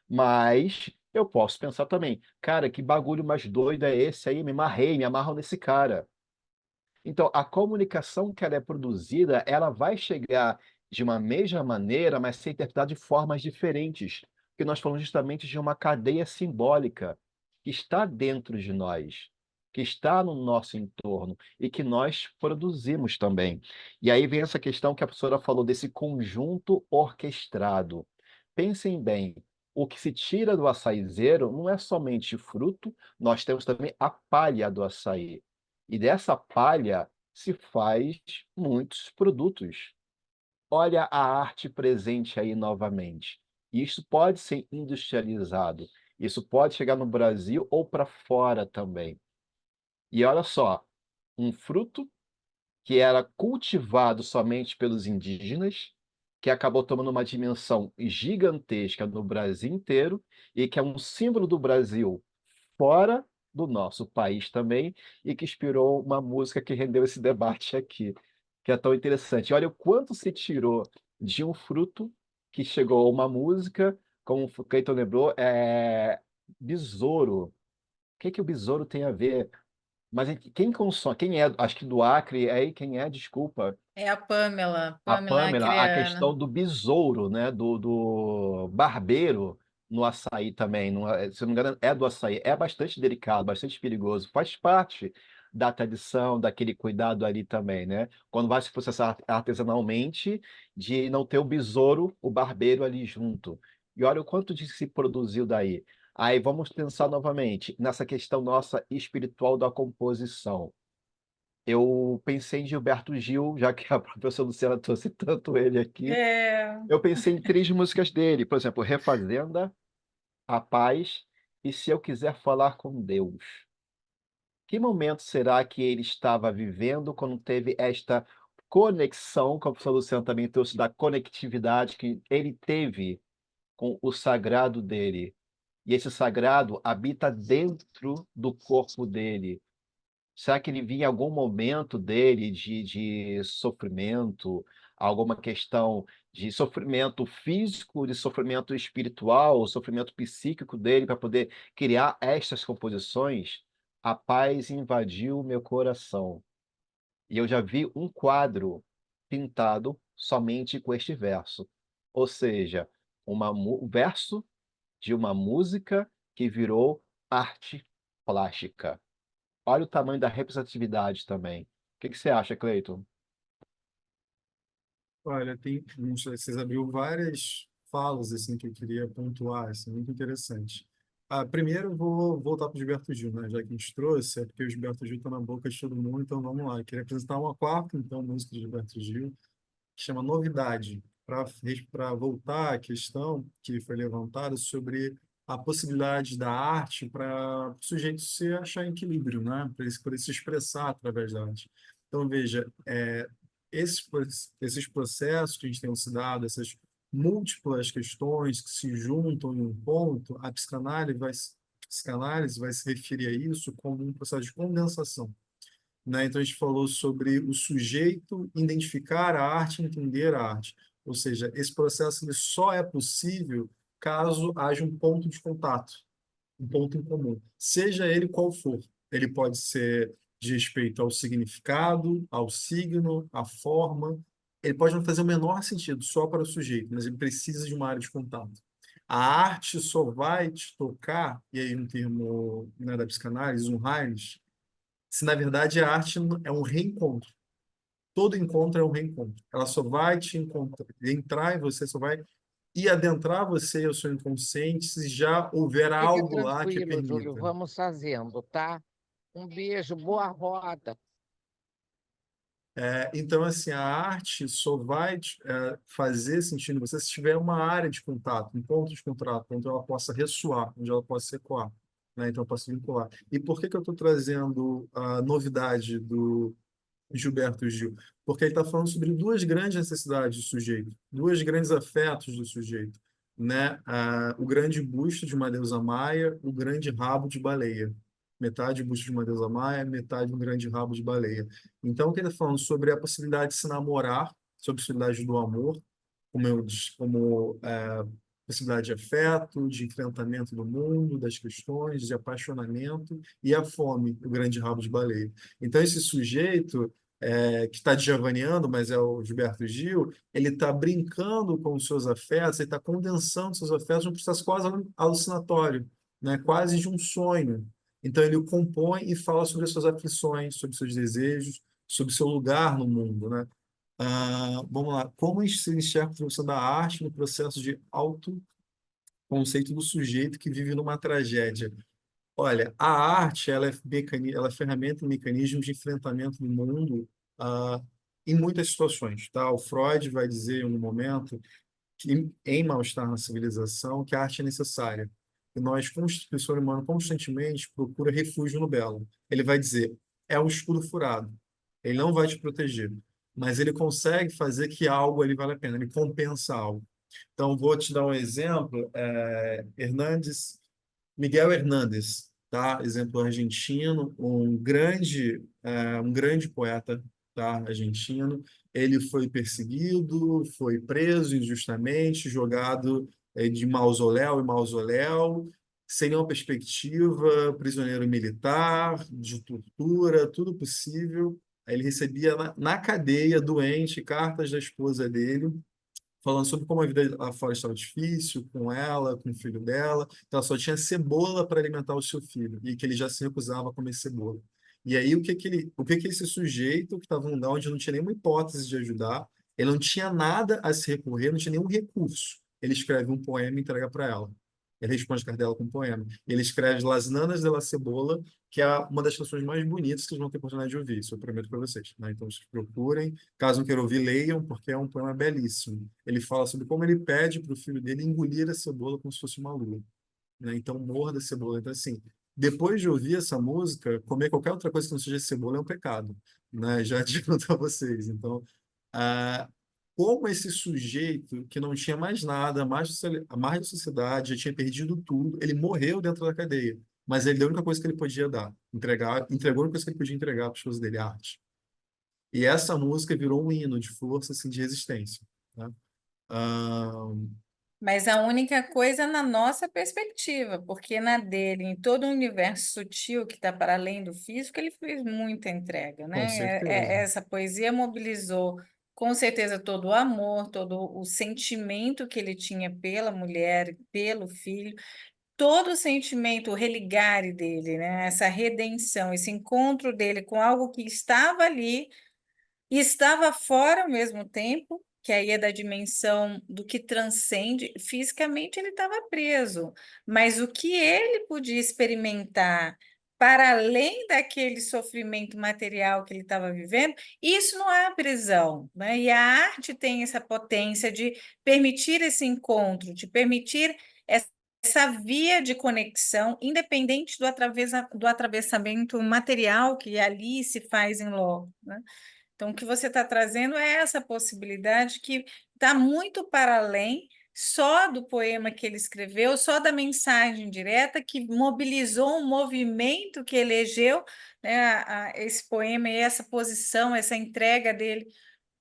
Mas eu posso pensar também, cara, que bagulho mais doido é esse aí? Me amarrei, me amarro nesse cara. Então, a comunicação que ela é produzida, ela vai chegar de uma mesma maneira, mas ser interpretada de formas diferentes, porque nós falamos justamente de uma cadeia simbólica que está dentro de nós, que está no nosso entorno e que nós produzimos também. E aí vem essa questão que a professora falou desse conjunto orquestrado. Pensem bem, o que se tira do açaizeiro não é somente fruto, nós temos também a palha do açaí. E dessa palha se faz muitos produtos. Olha a arte presente aí novamente. Isso pode ser industrializado. Isso pode chegar no Brasil ou para fora também. E olha só, um fruto que era cultivado somente pelos indígenas, que acabou tomando uma dimensão gigantesca no Brasil inteiro e que é um símbolo do Brasil fora do nosso país também, e que inspirou uma música que rendeu esse debate aqui, que é tão interessante. Olha o quanto se tirou de um fruto que chegou a uma música, como o Cleiton lembrou, besouro. O que que o besouro tem a ver? Mas quem consome, quem é, acho que do Acre, aí quem é, desculpa, É a Pamela, a Pamela Pamela, a Acreana. questão do besouro, né, do barbeiro no açaí também, não se eu não me engano, é do açaí, é bastante delicado, bastante perigoso, faz parte da tradição, daquele cuidado ali também, né? Quando vai se processar artesanalmente, de não ter o besouro, o barbeiro ali junto. E olha o quanto de se produziu daí. Aí vamos pensar novamente nessa questão nossa espiritual da composição. Eu pensei em Gilberto Gil, já que a professora Luciana trouxe tanto ele aqui. É, Eu pensei em 3 músicas dele, por exemplo, Refazenda, A Paz e Se Eu Quiser Falar com Deus. Que momento será que ele estava vivendo quando teve esta conexão, como a professora Luciana também trouxe, da conectividade que ele teve com o sagrado dele? E esse sagrado habita dentro do corpo dele. Será que ele via em algum momento dele de sofrimento, alguma questão de sofrimento físico, de sofrimento espiritual, sofrimento psíquico dele para poder criar estas composições? A paz invadiu meu coração. E eu já vi um quadro pintado somente com este verso. Ou seja, o verso de uma música que virou arte plástica. Olha o tamanho da representatividade também. O que que você acha, Cleiton? Olha, tem, não sei, vocês abriu várias falas assim que eu queria pontuar, assim, muito interessante. Primeiro eu vou voltar para o Gilberto Gil, né? Já que a gente trouxe, é porque o Gilberto Gil está na boca de todo mundo, então vamos lá. Eu queria apresentar uma quarta, então, música de Gilberto Gil, que chama Novidade, para voltar à questão que foi levantada sobre a possibilidade da arte para o sujeito se achar em equilíbrio, né? Para ele poder se expressar através da arte. Então, veja, esses processos que a gente tem elucidado, essas múltiplas questões que se juntam em um ponto, a psicanálise vai se referir a isso como um processo de condensação, né? Então, a gente falou sobre o sujeito identificar a arte, entender a arte. Ou seja, esse processo ele só é possível caso haja um ponto de contato, um ponto em comum, seja ele qual for. Ele pode ser de respeito ao significado, ao signo, à forma. Ele pode não fazer o menor sentido só para o sujeito, mas ele precisa de uma área de contato. A arte só vai te tocar, e aí um termo, né, da psicanálise, um Heinrich, se na verdade a arte é um reencontro. Todo encontro é um reencontro. Ela só vai te encontrar, entrar em você, só vai e adentrar você e o seu inconsciente se já houver Fica algo lá que tranquilo, Júlio, permita. vamos fazendo, tá? Um beijo, boa roda. Então, assim, a arte só vai fazer sentido em você se tiver uma área de contato, um ponto de contato, onde ela possa ressoar, onde ela possa ecoar, né? Então, eu posso vincular. E por que que eu estou trazendo a novidade do Gilberto Gil? Porque ele está falando sobre duas grandes necessidades do sujeito, duas grandes afetos do sujeito, né? O grande busto de uma deusa maia, o grande rabo de baleia. Metade busto de uma deusa maia, metade um grande rabo de baleia. Então, o que ele está falando sobre a possibilidade de se namorar, sobre a possibilidade do amor, como possibilidade de afeto, de enfrentamento do mundo, das questões, de apaixonamento e a fome, o grande rabo de baleia. Então, esse sujeito que está djavaneando, mas é o Gilberto Gil, ele está brincando com os seus afetos, ele está condensando seus afetos num processo quase alucinatório, né? Quase de um sonho. Então, ele compõe e fala sobre as suas aflições, sobre seus desejos, sobre seu lugar no mundo, né? Vamos lá. Como se enxerga a produção da arte no processo de autoconceito do sujeito que vive numa tragédia? Olha, a arte ela é ferramenta e mecanismo de enfrentamento do mundo ah, em muitas situações, tá? O Freud vai dizer em um momento que em Mal-Estar na Civilização que a arte é necessária. E nós, como o ser humano, constantemente procura refúgio no belo. Ele vai dizer, é um escudo furado. Ele não vai te proteger, mas ele consegue fazer que algo ali vale a pena, ele compensa algo. Então, vou te dar um exemplo. Miguel Hernández, tá? Exemplo argentino, um grande poeta, tá? Argentino. Ele foi perseguido, foi preso injustamente, jogado de mausoléu em mausoléu, sem nenhuma perspectiva, prisioneiro militar, de tortura, tudo possível. Aí ele recebia na cadeia, doente, cartas da esposa dele, falando sobre como a vida lá fora estava difícil, com ela, com o filho dela. Então, ela só tinha cebola para alimentar o seu filho, e que ele já se recusava a comer cebola. E aí, o que que esse sujeito, que estava num lugar onde não tinha nenhuma hipótese de ajudar, ele não tinha nada a se recorrer, não tinha nenhum recurso. Ele escreve um poema e entrega para ela. Ele responde a carta dela com um poema. E ele escreve Las Nanas de la Cebola, que é uma das canções mais bonitas que vocês vão ter oportunidade de ouvir, isso eu prometo para vocês, né? Então, vocês procurem. Caso não queiram ouvir, leiam, porque é um poema belíssimo. Ele fala sobre como ele pede para o filho dele engolir a cebola como se fosse uma lua, né? Então, morda a cebola. Então, assim, depois de ouvir essa música, comer qualquer outra coisa que não seja cebola é um pecado, né? Já digo a vocês. Então, ah, como esse sujeito que não tinha mais nada, a mais da sociedade, já tinha perdido tudo, ele morreu dentro da cadeia. Mas ele deu a única coisa que ele podia dar, entregou a única coisa que ele podia entregar para as pessoas dele, a arte. E essa música virou um hino de força, assim, de resistência, né? Ah, Mas a única coisa na nossa perspectiva, porque na dele, em todo o universo sutil que está para além do físico, ele fez muita entrega, com né? certeza. Essa poesia mobilizou com certeza todo o amor, todo o sentimento que ele tinha pela mulher, pelo filho, todo o sentimento, o religare dele, né? Essa redenção, esse encontro dele com algo que estava ali e estava fora ao mesmo tempo, que aí é da dimensão do que transcende. Fisicamente ele estava preso, mas o que ele podia experimentar para além daquele sofrimento material que ele estava vivendo, isso não é a prisão, né? E a arte tem essa potência de permitir esse encontro, de permitir essa via de conexão, independente do atravessamento material que ali se faz em loco, né? Então, o que você está trazendo é essa possibilidade que está muito para além só do poema que ele escreveu, só da mensagem direta que mobilizou um movimento que elegeu, né, esse poema e essa posição, essa entrega dele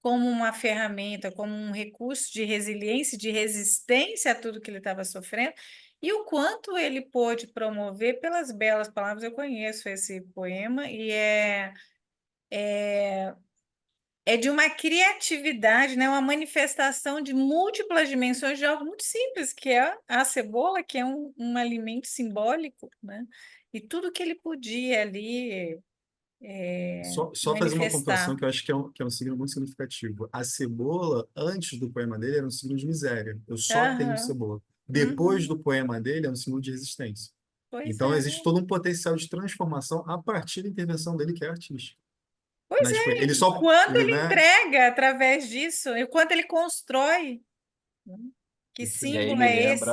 como uma ferramenta, como um recurso de resiliência, de resistência a tudo que ele estava sofrendo, e o quanto ele pôde promover pelas belas palavras. Eu conheço esse poema e é de uma criatividade, né? Uma manifestação de múltiplas dimensões de algo muito simples, que é a cebola, que é um alimento simbólico, né? E tudo que ele podia ali Só fazer uma pontuação manifestar. que eu acho que é um signo muito significativo. A cebola, antes do poema dele, era um signo de miséria. Eu só tenho Aham, cebola. Depois uhum, do poema dele, é um signo de resistência. pois Então, é. existe todo um potencial de transformação a partir da intervenção dele, que é artística. Pois Né? Tipo, é, ele só, quanto ele, ele né? entrega através disso, e o quanto ele constrói, né? Que E aí símbolo é esse?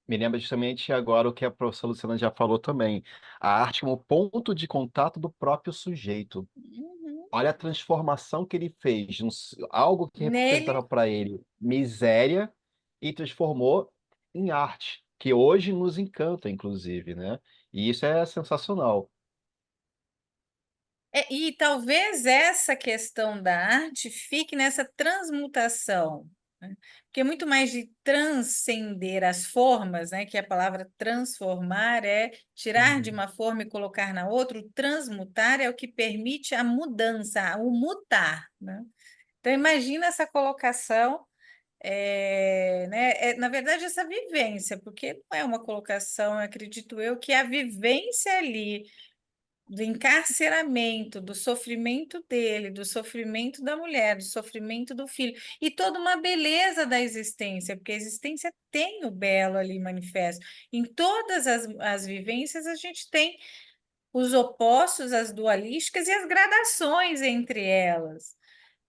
me lembra justamente agora o que a professora Luciana já falou também. A arte como ponto de contato do próprio sujeito. Uhum. Olha a transformação que ele fez, algo que representava Nele. para ele miséria e transformou em arte, que hoje nos encanta, inclusive, né? E isso é sensacional. E talvez essa questão da arte fique nessa transmutação, né? Porque é muito mais de transcender as formas, né? Que a palavra transformar é tirar de Uhum. uma forma e colocar na outra, o transmutar é o que permite a mudança, o mutar, né? Então, imagina essa colocação, né? Na verdade, essa vivência, porque não é uma colocação, acredito eu, que a vivência ali do encarceramento, do sofrimento dele, do sofrimento da mulher, do sofrimento do filho, e toda uma beleza da existência, porque a existência tem o belo ali manifesto. Em todas as vivências, a gente tem os opostos, as dualísticas e as gradações entre elas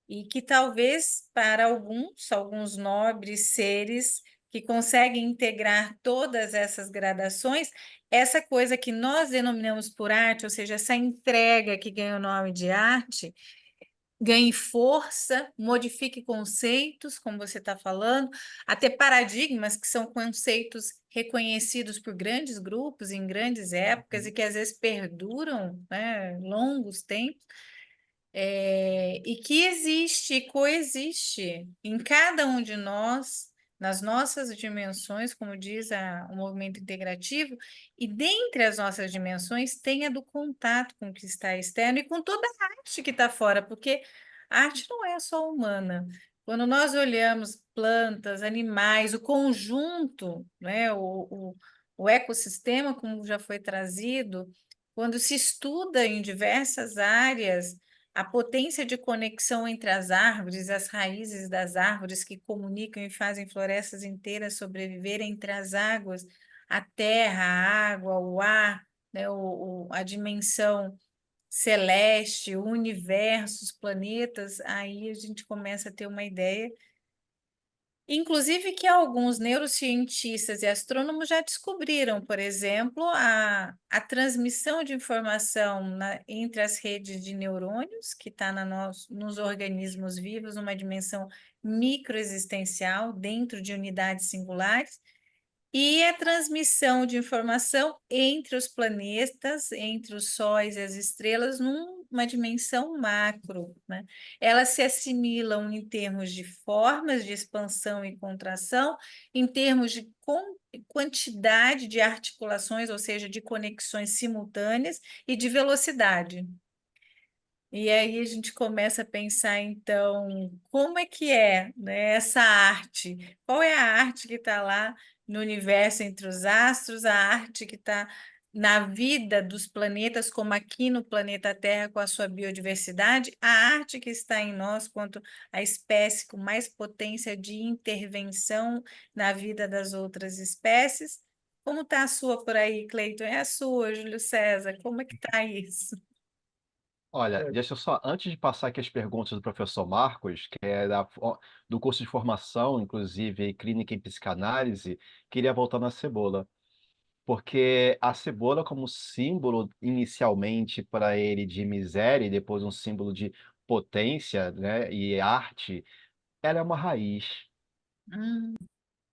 e que talvez para alguns nobres seres que conseguem integrar todas essas gradações, essa coisa que nós denominamos por arte, ou seja, essa entrega que ganha o nome de arte, ganhe força, modifique conceitos, como você está falando, até paradigmas que são conceitos reconhecidos por grandes grupos em grandes épocas e que às vezes perduram, né, longos tempos e que existe, coexiste em cada um de nós, nas nossas dimensões, como diz o movimento integrativo, e dentre as nossas dimensões tem a do contato com o que está externo e com toda a arte que está fora, porque a arte não é só humana. Quando nós olhamos plantas, animais, o conjunto, né, o ecossistema, como já foi trazido, quando se estuda em diversas áreas, a potência de conexão entre as árvores, as raízes das árvores que comunicam e fazem florestas inteiras sobreviver entre as águas, a terra, a água, o ar, né, a dimensão celeste, o universo, os planetas, aí a gente começa a ter uma ideia. Inclusive que alguns neurocientistas e astrônomos já descobriram, por exemplo, a transmissão de informação entre as redes de neurônios, que está nos organismos vivos, numa dimensão microexistencial, dentro de unidades singulares, e a transmissão de informação entre os planetas, entre os sóis e as estrelas, numa dimensão macro, né? Elas se assimilam em termos de formas de expansão e contração, em termos de quantidade de articulações, ou seja, de conexões simultâneas, e de velocidade. E aí a gente começa a pensar, então, como é que é, né, essa arte? Qual é a arte que está lá no universo entre os astros, a arte que está na vida dos planetas, como aqui no planeta Terra, com a sua biodiversidade, a arte que está em nós, quanto a espécie com mais potência de intervenção na vida das outras espécies. Como está a sua por aí, Cleiton? É a sua, Júlio César? Como é que está isso? Olha, É, deixa eu só, antes de passar aqui as perguntas do professor Marcos, que é do curso de formação, inclusive clínica em psicanálise, queria voltar na cebola. Porque a cebola, como símbolo inicialmente para ele de miséria e depois um símbolo de potência, né, e arte, ela é uma raiz. Hum.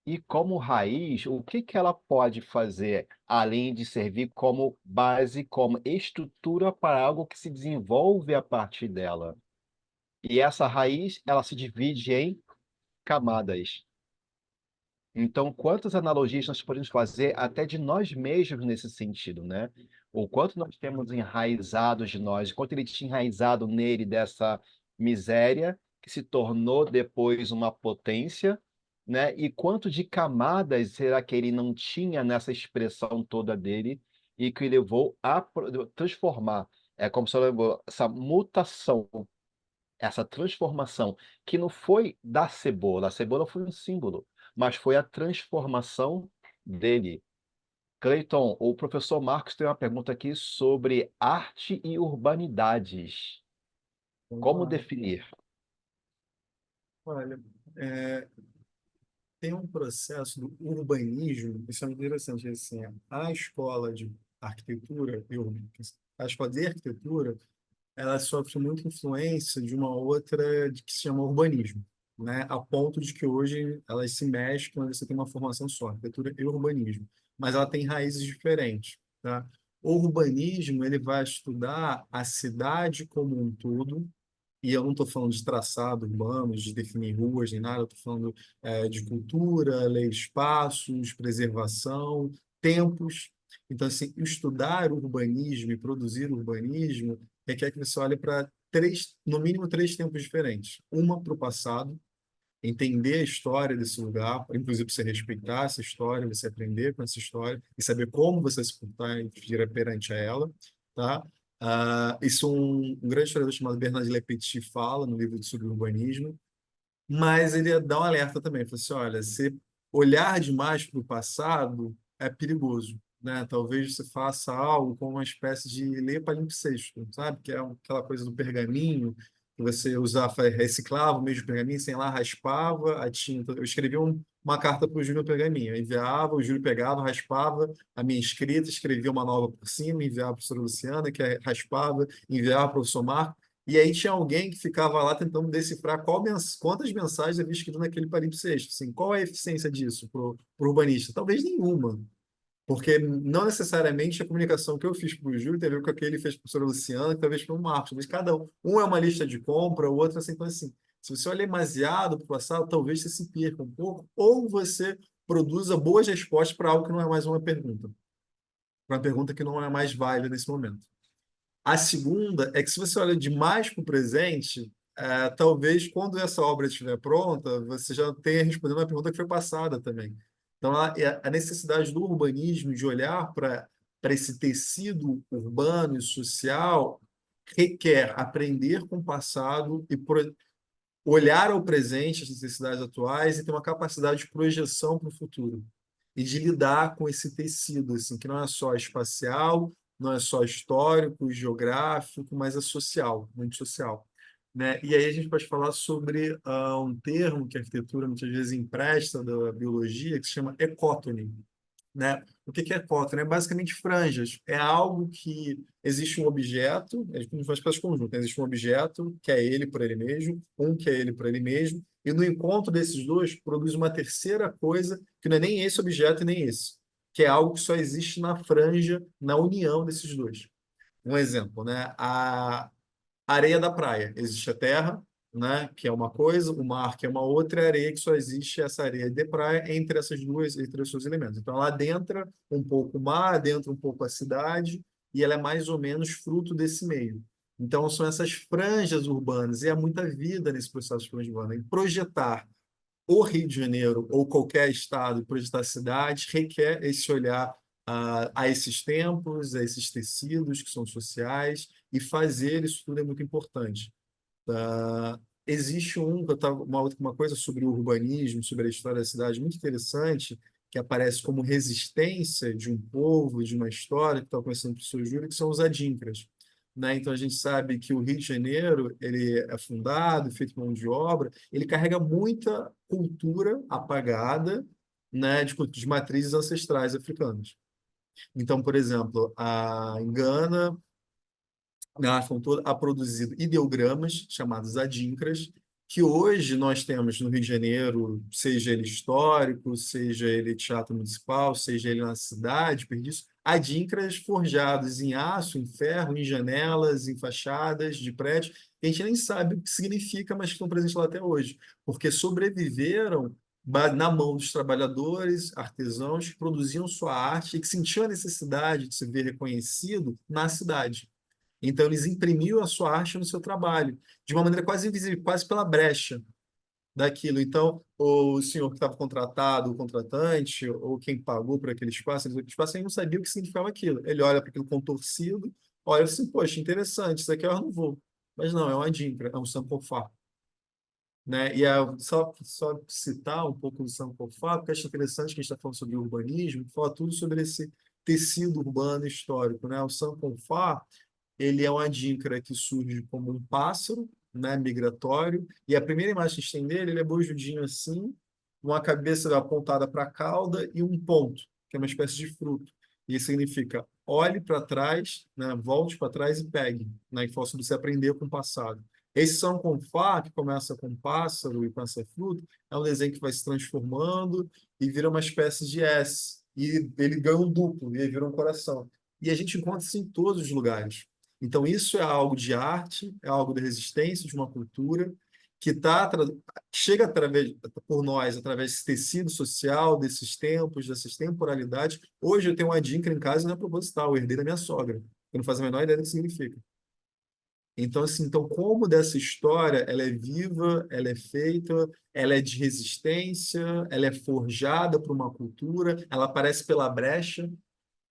E como raiz, o que que ela pode fazer além de servir como base, como estrutura para algo que se desenvolve a partir dela? E essa raiz, ela se divide em camadas. Então, quantas analogias nós podemos fazer até de nós mesmos nesse sentido, né? O quanto nós temos enraizados de nós, o quanto ele tinha enraizado nele dessa miséria, que se tornou depois uma potência, né? E quanto de camadas será que ele não tinha nessa expressão toda dele e que o levou a transformar? É como se essa mutação, essa transformação, que não foi da cebola, a cebola foi um símbolo, mas foi a transformação dele. Cleiton, o professor Marcos tem uma pergunta aqui sobre arte e urbanidades. vamos Como lá. definir? Olha, é, tem um processo do urbanismo, isso é muito interessante, assim, a escola de arquitetura, a escola de arquitetura, ela sofre muita influência de uma outra que se chama urbanismo, né? A ponto de que hoje elas se mexem quando você tem uma formação só, arquitetura e urbanismo, mas ela tem raízes diferentes, tá? O urbanismo ele vai estudar a cidade como um todo, e eu não estou falando de traçado urbano, de definir ruas nem nada, eu estou falando de cultura, lei de espaços, preservação, tempos. Então, assim, estudar urbanismo e produzir urbanismo requer que você olhe para no mínimo três tempos diferentes. Uma para o passado, entender a história desse lugar, inclusive você respeitar essa história, você aprender com essa história e saber como você se portar e agir perante a ela, tá? Isso um grande historiador chamado Bernard Lepeti fala no livro sobre urbanismo, mas ele dá um alerta também, fala assim, olha, se olhar demais para o passado é perigoso, né? Talvez você faça algo como uma espécie de lei palimpsesto, sabe? Que é aquela coisa do pergaminho, que você usava, reciclava o mesmo pergaminho, sem lá, raspava a tinta. Eu escrevia uma carta para o Júlio pergaminho, eu enviava, o Júlio pegava, raspava a minha escrita, escrevia uma nova por cima, enviava para a professora Luciana, que raspava, enviava para o professor Marco, e aí tinha alguém que ficava lá tentando decifrar quantas mensagens havia escrito naquele palimpsesto. Assim, qual é a eficiência disso para o urbanista? Talvez nenhuma, porque não necessariamente a comunicação que eu fiz para o Júlio tem a ver com a que ele fez para o professor Luciano, que talvez para o Marcos, mas cada um é uma lista de compra, o outro assim, então assim, se você olha demasiado para o passado, talvez você se perca um pouco, ou você produza boas respostas para algo que não é mais uma pergunta, para uma pergunta que não é mais válida nesse momento. A segunda é que se você olha demais para o presente, talvez quando essa obra estiver pronta, você já tenha respondido uma pergunta que foi passada também. Então, a necessidade do urbanismo, de olhar para esse tecido urbano e social, requer aprender com o passado e olhar ao presente, as necessidades atuais, e ter uma capacidade de projeção para o futuro e de lidar com esse tecido, assim, que não é só espacial, não é só histórico, geográfico, mas é social, muito social. Né? E aí a gente pode falar sobre um termo que a arquitetura muitas vezes empresta da biologia, que se chama ecótone, né? O que é cótone? É basicamente franjas. É algo que existe um objeto, a gente faz peças conjuntas, né? Existe um objeto que é ele por ele mesmo, um que é ele por ele mesmo, e no encontro desses dois produz uma terceira coisa que não é nem esse objeto e nem esse, que é algo que só existe na franja, na união desses dois. Um exemplo, né? A areia da praia. Existe a terra, né, que é uma coisa, o mar, que é uma outra, e a areia que só existe essa areia de praia entre esses dois elementos. Então, ela adentra um pouco o mar, adentra um pouco a cidade, e ela é mais ou menos fruto desse meio. Então, são essas franjas urbanas, e há muita vida nesse processo de franja urbana. E projetar o Rio de Janeiro ou qualquer estado, projetar cidades, requer esse olhar a esses tempos, a esses tecidos que são sociais, e fazer isso tudo é muito importante. Existe uma coisa sobre o urbanismo, sobre a história da cidade, muito interessante, que aparece como resistência de um povo, de uma história, que está conhecendo o professor Júlio, que são os adinkras. Né? Então, a gente sabe que o Rio de Janeiro ele é fundado, feito por mão de obra, ele carrega muita cultura apagada, né, de matrizes ancestrais africanas. Então, por exemplo, em Gana, na África toda, há produzido ideogramas chamados adinkras, que hoje nós temos no Rio de Janeiro, seja ele histórico, seja ele teatro municipal, seja ele na cidade, perdiz, adinkras forjados em aço, em ferro, em janelas, em fachadas de prédios, que a gente nem sabe o que significa, mas que estão presentes lá até hoje, porque sobreviveram na mão dos trabalhadores, artesãos que produziam sua arte e que sentiam a necessidade de se ver reconhecido na cidade. Então, eles imprimiam a sua arte no seu trabalho, de uma maneira quase invisível, quase pela brecha daquilo. Então, o senhor que estava contratado, o contratante, ou quem pagou por aquele espaço, ele não sabia o que significava aquilo. Ele olha para aquilo contorcido, olha assim, poxa, interessante, isso aqui eu não vou. Mas não, é uma adinkra, é um sankofa. Né? E só citar um pouco do sankofa, porque acho interessante que a gente está falando sobre urbanismo, fala tudo sobre esse tecido urbano histórico. Né? O sankofa ele é uma adinkra que surge como um pássaro, né, migratório, e a primeira imagem que a gente tem dele, ele é bojudinho assim, uma cabeça apontada para a cauda e um ponto, que é uma espécie de fruto. E isso significa olhe para trás, né, volte para trás e pegue, né, que fosse você aprender com o passado. Esse São Confá, que começa com um pássaro e com essa fruta, é um desenho que vai se transformando e vira uma espécie de S. E ele ganha um duplo, e aí vira um coração. e a gente encontra isso em todos os lugares. Então, isso é algo de arte, é algo de resistência, de uma cultura, que chega por nós através desse tecido social, desses tempos, dessas temporalidades. Hoje eu tenho uma Adinkra em casa e não é proposital, eu herdei da minha sogra. Eu não faço a menor ideia do que significa. Então, assim, então, como dessa história, ela é viva, ela é feita, ela é de resistência, ela é forjada por uma cultura, ela aparece pela brecha,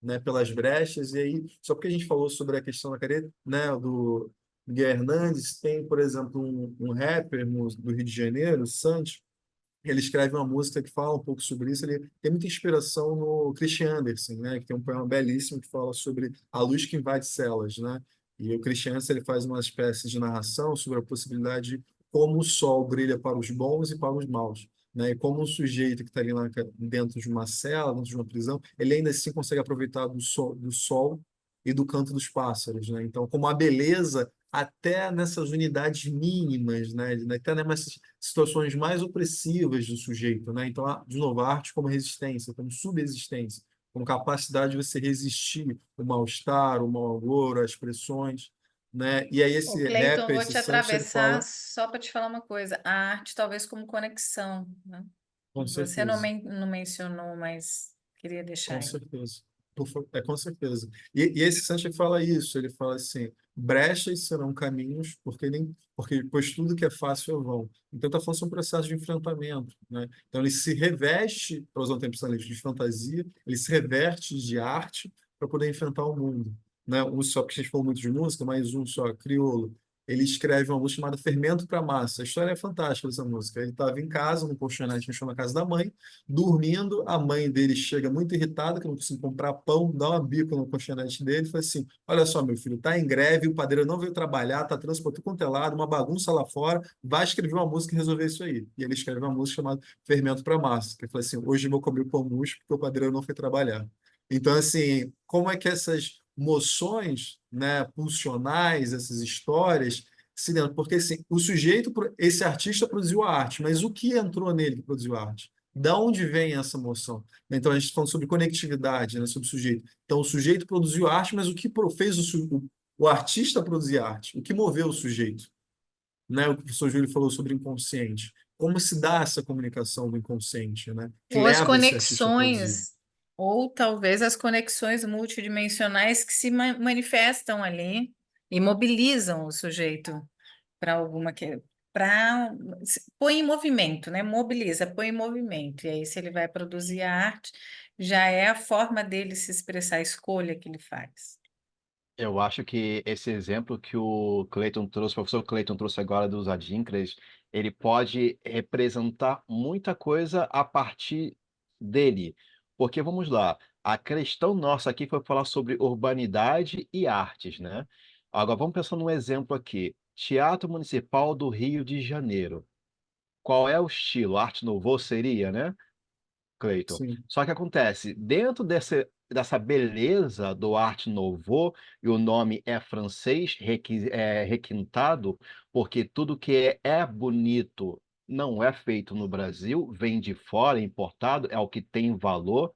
né, pelas brechas, e aí, só porque a gente falou sobre a questão da careta, né, do Miguel Hernandes, tem, por exemplo, um rapper do Rio de Janeiro, Santos, ele escreve uma música que fala um pouco sobre isso, ele tem muita inspiração no Christian Andersen, né, que tem um poema belíssimo que fala sobre a luz que invade celas, né, e o Christian Andersen ele faz uma espécie de narração sobre a possibilidade de como o sol brilha para os bons e para os maus, né, e como um sujeito que está ali dentro de uma cela, dentro de uma prisão, ele ainda assim consegue aproveitar do sol e do canto dos pássaros, né, então como a beleza até nessas unidades mínimas, né, até nessas situações mais opressivas do sujeito, né? Então, de novo, a arte como resistência, como subexistência, como capacidade de você resistir o mal-estar, o mau-agor, as pressões, né? E aí O esse Cleiton, eu rapper, vou esse te Santos, ele atravessar fala, só para te falar uma coisa. A arte talvez como conexão, né? com Você não, certeza. não mencionou, mas queria deixar Com aí. certeza. Com certeza. E esse Sanches fala isso, ele fala assim, brechas serão caminhos, pois tudo que é fácil é vão. Então está falando sobre um processo de enfrentamento, né? Então ele se reveste, para usar um tempo de fantasia, ele se reverte de arte para poder enfrentar o mundo, né? Um só, porque a gente falou muito de música, mais um só, Criolo. Ele escreve uma música chamada Fermento para Massa. A história é fantástica dessa música. Ele estava em casa, no colchonete, mexendo na casa da mãe, dormindo, a mãe dele chega muito irritada, que não conseguiu comprar pão, dá uma bica no colchonete dele e fala assim: Olha só, meu filho, tá em greve, o padeiro não veio trabalhar, tá transportando quanto é lado, uma bagunça lá fora, vai escrever uma música e resolver isso aí. E ele escreve uma música chamada Fermento para Massa, que ele fala assim: Hoje eu vou comer pão murcho porque o padeiro não foi trabalhar. Então, assim, como é que essas moções, né, pulsionais, essas histórias, se dentro? Porque assim, esse artista produziu a arte, mas o que entrou nele que produziu a arte? Da onde vem essa emoção? Então, a gente está falando sobre conectividade, né, sobre o sujeito. Então, o sujeito produziu arte, mas o que fez o artista produzir arte? O que moveu o sujeito? Né? O que o professor Júlio falou sobre inconsciente. Como se dá essa comunicação do inconsciente, né? Que Ou as leva esse artista a produzir. conexões, ou talvez as conexões multidimensionais que se manifestam ali e mobilizam o sujeito para alguma que para põe em movimento, né? Mobiliza, põe em movimento. E aí, se ele vai produzir a arte, já é a forma dele se expressar, a escolha que ele faz. Eu acho que esse exemplo que o Cleiton trouxe, o professor Cleiton trouxe agora dos adíncras, ele pode representar muita coisa a partir dele. Porque vamos lá, a questão nossa aqui foi falar sobre urbanidade e artes, né? Agora vamos pensar num exemplo aqui. Teatro Municipal do Rio de Janeiro. Qual é o estilo? Arte Nouveau seria, né? Cleiton. Sim. Só que acontece, dentro dessa beleza do Arte Nouveau, e o nome é francês, requintado, porque tudo que é bonito não é feito no Brasil, vem de fora, é importado, é o que tem valor.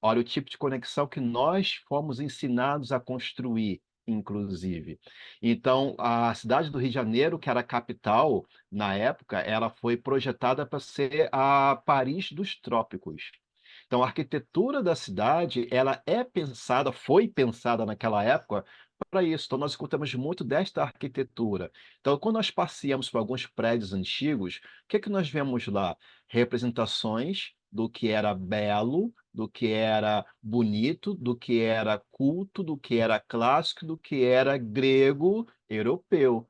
Olha o tipo de conexão que nós fomos ensinados a construir, inclusive. Então, a cidade do Rio de Janeiro, que era a capital na época, ela foi projetada para ser a Paris dos trópicos. Então, a arquitetura da cidade, ela é pensada, foi pensada naquela época para isso. Então, nós escutamos muito desta arquitetura. Então, quando nós passeamos por alguns prédios antigos, o que é que nós vemos lá? Representações do que era belo, do que era bonito, do que era culto, do que era clássico, do que era grego, europeu.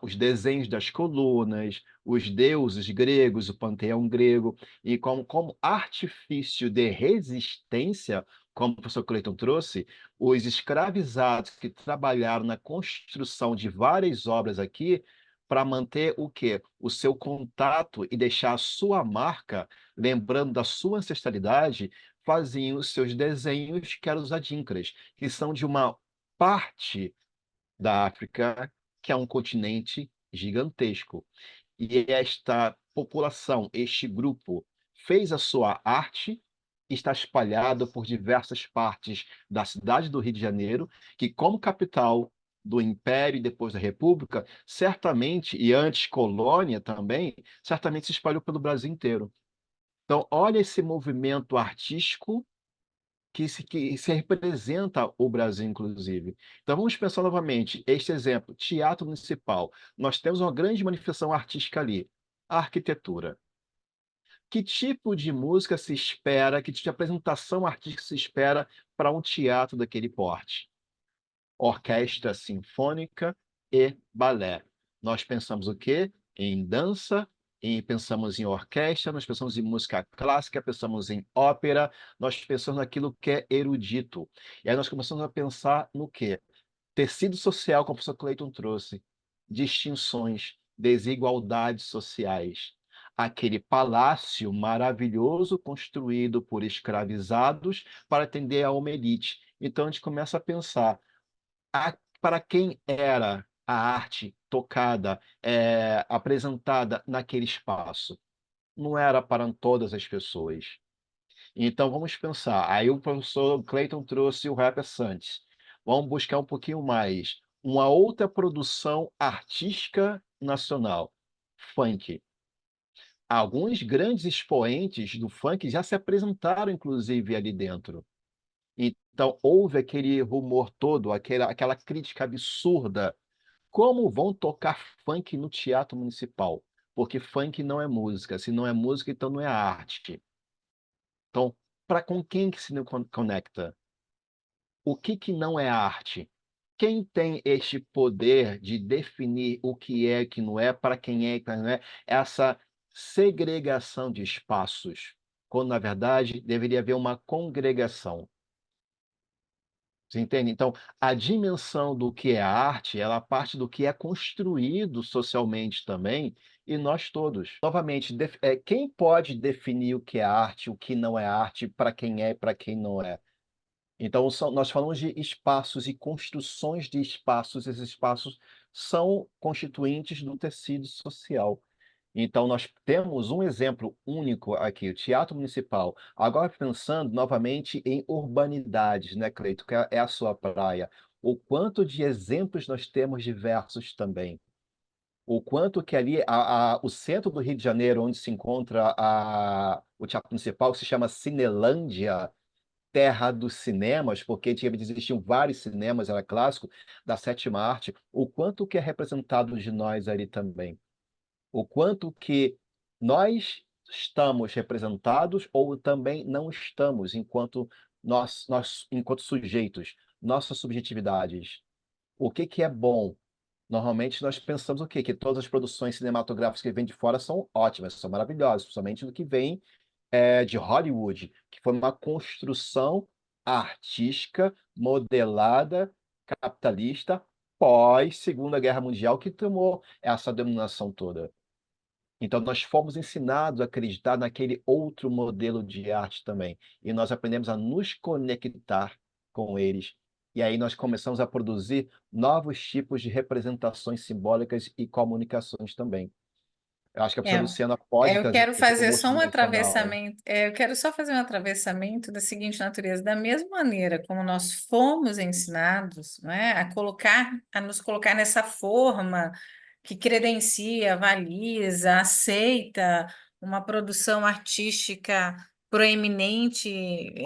Os desenhos das colunas, os deuses gregos, o panteão grego, e como artifício de resistência, como o professor Cleiton trouxe, os escravizados que trabalharam na construção de várias obras aqui para manter o quê? O seu contato e deixar a sua marca, lembrando da sua ancestralidade, faziam os seus desenhos, que eram os adíncras, que são de uma parte da África, que é um continente gigantesco. E esta população, este grupo, fez a sua arte está espalhado por diversas partes da cidade do Rio de Janeiro, que, como capital do Império e depois da República, certamente, e antes colônia também, certamente se espalhou pelo Brasil inteiro. Então, olha esse movimento artístico que se representa o Brasil, inclusive. Então, vamos pensar novamente, este exemplo, Teatro Municipal. Nós temos uma grande manifestação artística ali, a arquitetura. Que tipo de música se espera, que tipo de apresentação artística se espera para um teatro daquele porte? Orquestra sinfônica e balé. Nós pensamos o quê? Em dança, pensamos em orquestra, nós pensamos em música clássica, pensamos em ópera, nós pensamos naquilo que é erudito. E aí nós começamos a pensar no quê? Tecido social, como o professor Clayton trouxe, distinções, desigualdades sociais. Aquele palácio maravilhoso construído por escravizados para atender a uma elite. Então a gente começa a pensar para quem era a arte tocada, apresentada naquele espaço. Não era para todas as pessoas. Então vamos pensar. Aí o professor Clayton trouxe o Rapper Santos. Vamos buscar um pouquinho mais. Uma outra produção artística nacional, funk. Alguns grandes expoentes do funk já se apresentaram, inclusive, ali dentro. Então, houve aquele rumor todo, aquela crítica absurda. Como vão tocar funk no teatro municipal? Porque funk não é música. Se não é música, então não é arte. Então, para com quem que se conecta? O que que não é arte? Quem tem este poder de definir o que é e o que não é, para quem é e para quem não é, essa segregação de espaços, quando na verdade deveria haver uma congregação. Você entende? Então, a dimensão do que é arte, ela parte do que é construído socialmente também, e nós todos. Novamente, quem pode definir o que é arte, o que não é arte, para quem é e para quem não é? Então, nós falamos de espaços e construções de espaços, esses espaços são constituintes do tecido social. Então, nós temos um exemplo único aqui, o Teatro Municipal. Agora, pensando novamente em urbanidades, né, Cleito, que é a sua praia. O quanto de exemplos nós temos diversos também. O quanto que ali, o centro do Rio de Janeiro, onde se encontra o Teatro Municipal, que se chama Cinelândia, terra dos cinemas, porque existiam vários cinemas, era clássico, da sétima arte, o quanto que é representado de nós ali também. O quanto que nós estamos representados ou também não estamos enquanto sujeitos, nossas subjetividades. O que que é bom? Normalmente nós pensamos o quê? Que todas as produções cinematográficas que vêm de fora são ótimas, são maravilhosas, principalmente do que vem de Hollywood, que foi uma construção artística, modelada, capitalista, pós Segunda Guerra Mundial, que tomou essa dominação toda. Então, nós fomos ensinados a acreditar naquele outro modelo de arte também. E nós aprendemos a nos conectar com eles. E aí nós começamos a produzir novos tipos de representações simbólicas e comunicações também. Eu acho que a professora É, Luciana pode eu trazer quero isso fazer como só um multidimensional. atravessamento, eu quero só fazer um atravessamento da seguinte natureza, da mesma maneira como nós fomos ensinados, né, a nos colocar nessa forma que credencia, avaliza, aceita uma produção artística proeminente,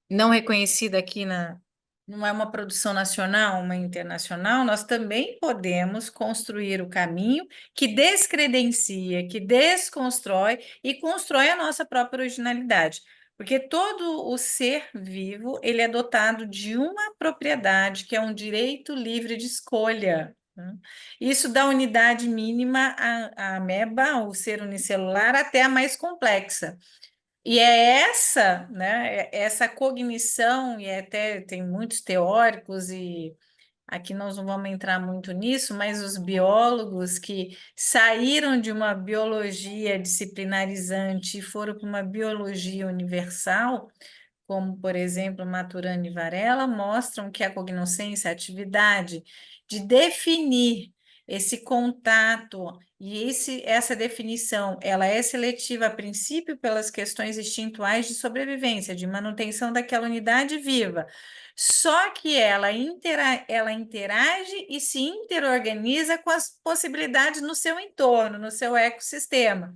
não reconhecida aqui não é uma produção nacional, uma internacional, nós também podemos construir o caminho que descredencia, que desconstrói e constrói a nossa própria originalidade. Porque todo o ser vivo, ele é dotado de uma propriedade, que é um direito livre de escolha, né? Isso da unidade mínima, a ameba, o ser unicelular, até a mais complexa. E é essa, né, essa cognição, e até tem muitos teóricos, e aqui nós não vamos entrar muito nisso, mas os biólogos que saíram de uma biologia disciplinarizante e foram para uma biologia universal, como, por exemplo, Maturana e Varela, mostram que a cognoscência, a atividade de definir esse contato e essa definição, ela é seletiva a princípio pelas questões instintuais de sobrevivência, de manutenção daquela unidade viva. Só que ela interage e se interorganiza com as possibilidades no seu entorno, no seu ecossistema.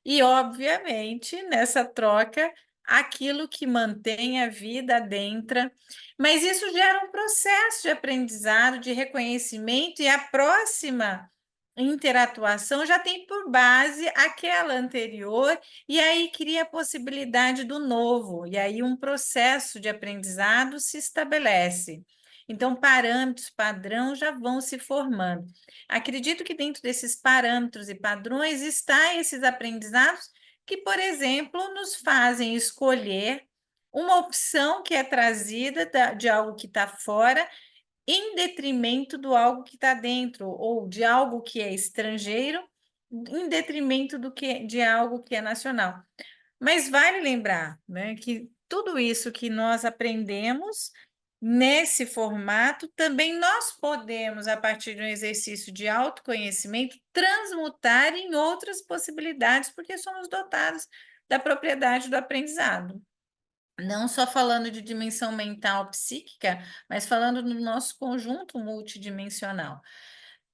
E, obviamente, nessa troca, aquilo que mantém a vida adentra. Mas isso gera um processo de aprendizado, de reconhecimento, e a próxima interatuação já tem por base aquela anterior, e aí cria a possibilidade do novo, e aí um processo de aprendizado se estabelece. Então, parâmetros, padrão já vão se formando. Acredito que dentro desses parâmetros e padrões está esses aprendizados que, por exemplo, nos fazem escolher uma opção que é trazida de algo que está fora, em detrimento do algo que está dentro, ou de algo que é estrangeiro, em detrimento de algo que é nacional. Mas vale lembrar, né, que tudo isso que nós aprendemos nesse formato, também nós podemos, a partir de um exercício de autoconhecimento, transmutar em outras possibilidades, porque somos dotados da propriedade do aprendizado. Não só falando de dimensão mental psíquica, mas falando no nosso conjunto multidimensional.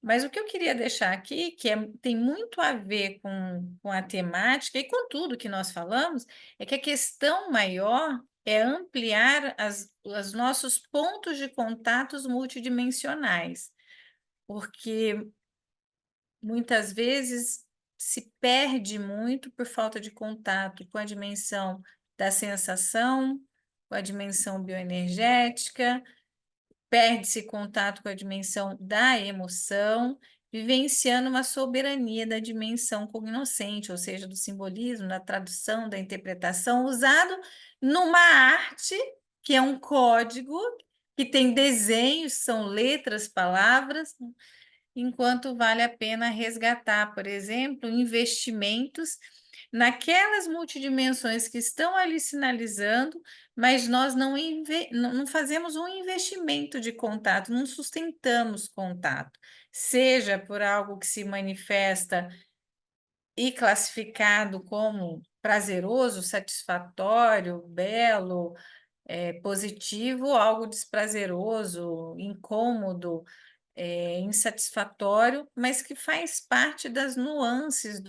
Mas o que eu queria deixar aqui, tem muito a ver com a temática e com tudo que nós falamos, é que a questão maior é ampliar os nossos pontos de contatos multidimensionais, porque muitas vezes se perde muito por falta de contato com a dimensão da sensação, com a dimensão bioenergética, perde-se contato com a dimensão da emoção, vivenciando uma soberania da dimensão cognoscente, ou seja, do simbolismo, da tradução, da interpretação, usado numa arte que é um código, que tem desenhos, são letras, palavras, enquanto vale a pena resgatar, por exemplo, investimentos naquelas multidimensões que estão ali sinalizando, mas nós não fazemos um investimento de contato, não sustentamos contato, seja por algo que se manifesta e classificado como prazeroso, satisfatório, belo, positivo, algo desprazeroso, incômodo, insatisfatório, mas que faz parte das nuances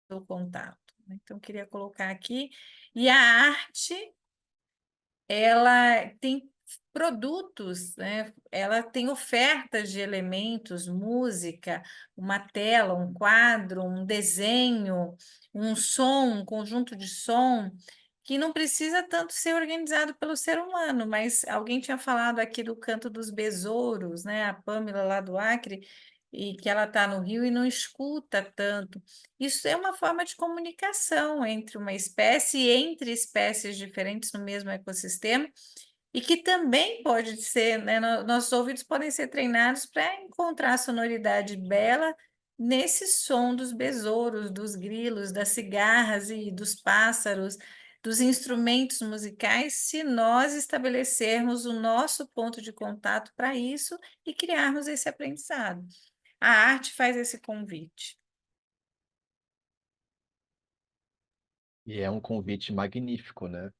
do contato, né? Então, queria colocar aqui. E a arte, ela tem produtos, né? Ela tem ofertas de elementos, música, uma tela, um quadro, um desenho, um som, um conjunto de som, que não precisa tanto ser organizado pelo ser humano, mas alguém tinha falado aqui do canto dos besouros, né? A Pâmela lá do Acre, e que ela está no Rio e não escuta tanto. Isso é uma forma de comunicação entre uma espécie e entre espécies diferentes no mesmo ecossistema, e que também pode ser, né, nossos ouvidos podem ser treinados para encontrar a sonoridade bela nesse som dos besouros, dos grilos, das cigarras e dos pássaros, dos instrumentos musicais, se nós estabelecermos o nosso ponto de contato para isso e criarmos esse aprendizado. A arte faz esse convite. E é um convite magnífico, né?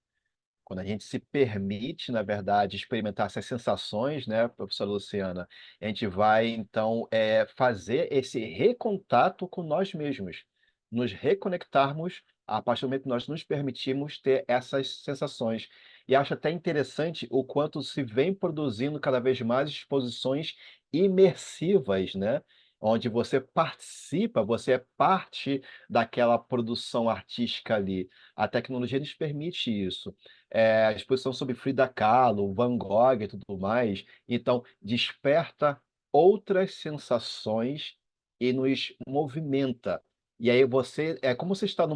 Quando a gente se permite, na verdade, experimentar essas sensações, né, professora Luciana, a gente vai, então, fazer esse recontato com nós mesmos, nos reconectarmos a partir do momento que nós nos permitimos ter essas sensações. E acho até interessante o quanto se vem produzindo cada vez mais exposições imersivas, né? Onde você participa, você é parte daquela produção artística ali. A tecnologia nos permite isso. A exposição sobre Frida Kahlo, Van Gogh e tudo mais, então desperta outras sensações e nos movimenta. E aí você é como você está em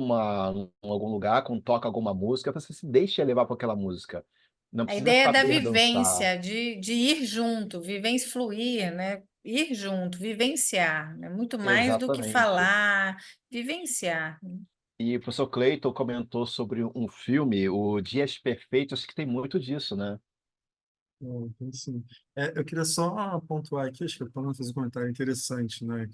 algum lugar, quando toca alguma música, você se deixa levar por aquela música. Não A precisa ideia da saber dançar. vivência, de ir junto, vivência fluir, né? Ir junto, vivenciar, né? Muito mais do que Exatamente. falar, vivenciar. E o professor Clayton comentou sobre um filme, o Dias Perfeitos, que tem muito disso, né? Tem sim. Eu queria só pontuar aqui, acho que a Pamela fez um comentário interessante, né,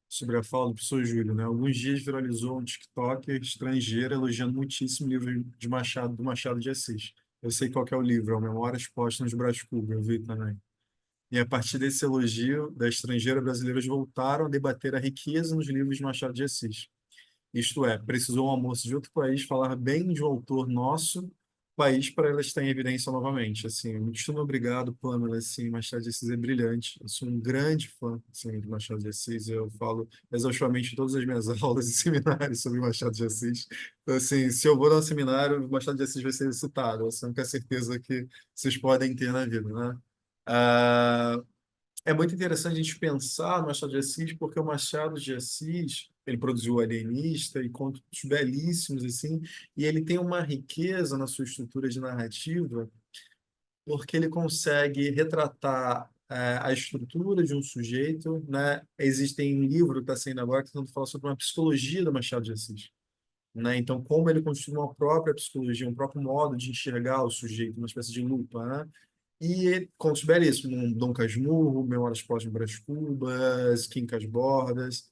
sobre a fala do professor Júlio, né? Alguns dias viralizou um TikToker estrangeiro elogiando muitíssimo o livro de Machado, do Machado de Assis. Eu sei qual que é o livro, é o Memórias Póstumas de Brás Cubas, eu vi também. E a partir desse elogio da estrangeira, brasileiros voltaram a debater a riqueza nos livros de Machado de Assis. Isto é, precisou uma moça de outro país falar bem de um autor nosso país para ela estar em evidência novamente. Assim, muito obrigado, Pamela. Assim, Machado de Assis é brilhante. Eu sou um grande fã, assim, de Machado de Assis. Eu falo exaustivamente em todas as minhas aulas e seminários sobre Machado de Assis. Então, assim, se eu vou dar um seminário, Machado de Assis vai ser citado. Essa é a única certeza que vocês podem ter na vida, né? Ah, é muito interessante a gente pensar no Machado de Assis, porque o Machado de Assis, ele produziu o Alienista e contos belíssimos, assim, e ele tem uma riqueza na sua estrutura de narrativa, porque ele consegue retratar a estrutura de um sujeito, né? Existem um livro que está saindo agora que está falando sobre uma psicologia do Machado de Assis, né? Então, como ele construiu uma própria psicologia, um próprio modo de enxergar o sujeito, uma espécie de lupa, né? E contos belíssimos, um Dom Casmurro, Memórias Póstumas de Brás Cubas, Quincas Bordas.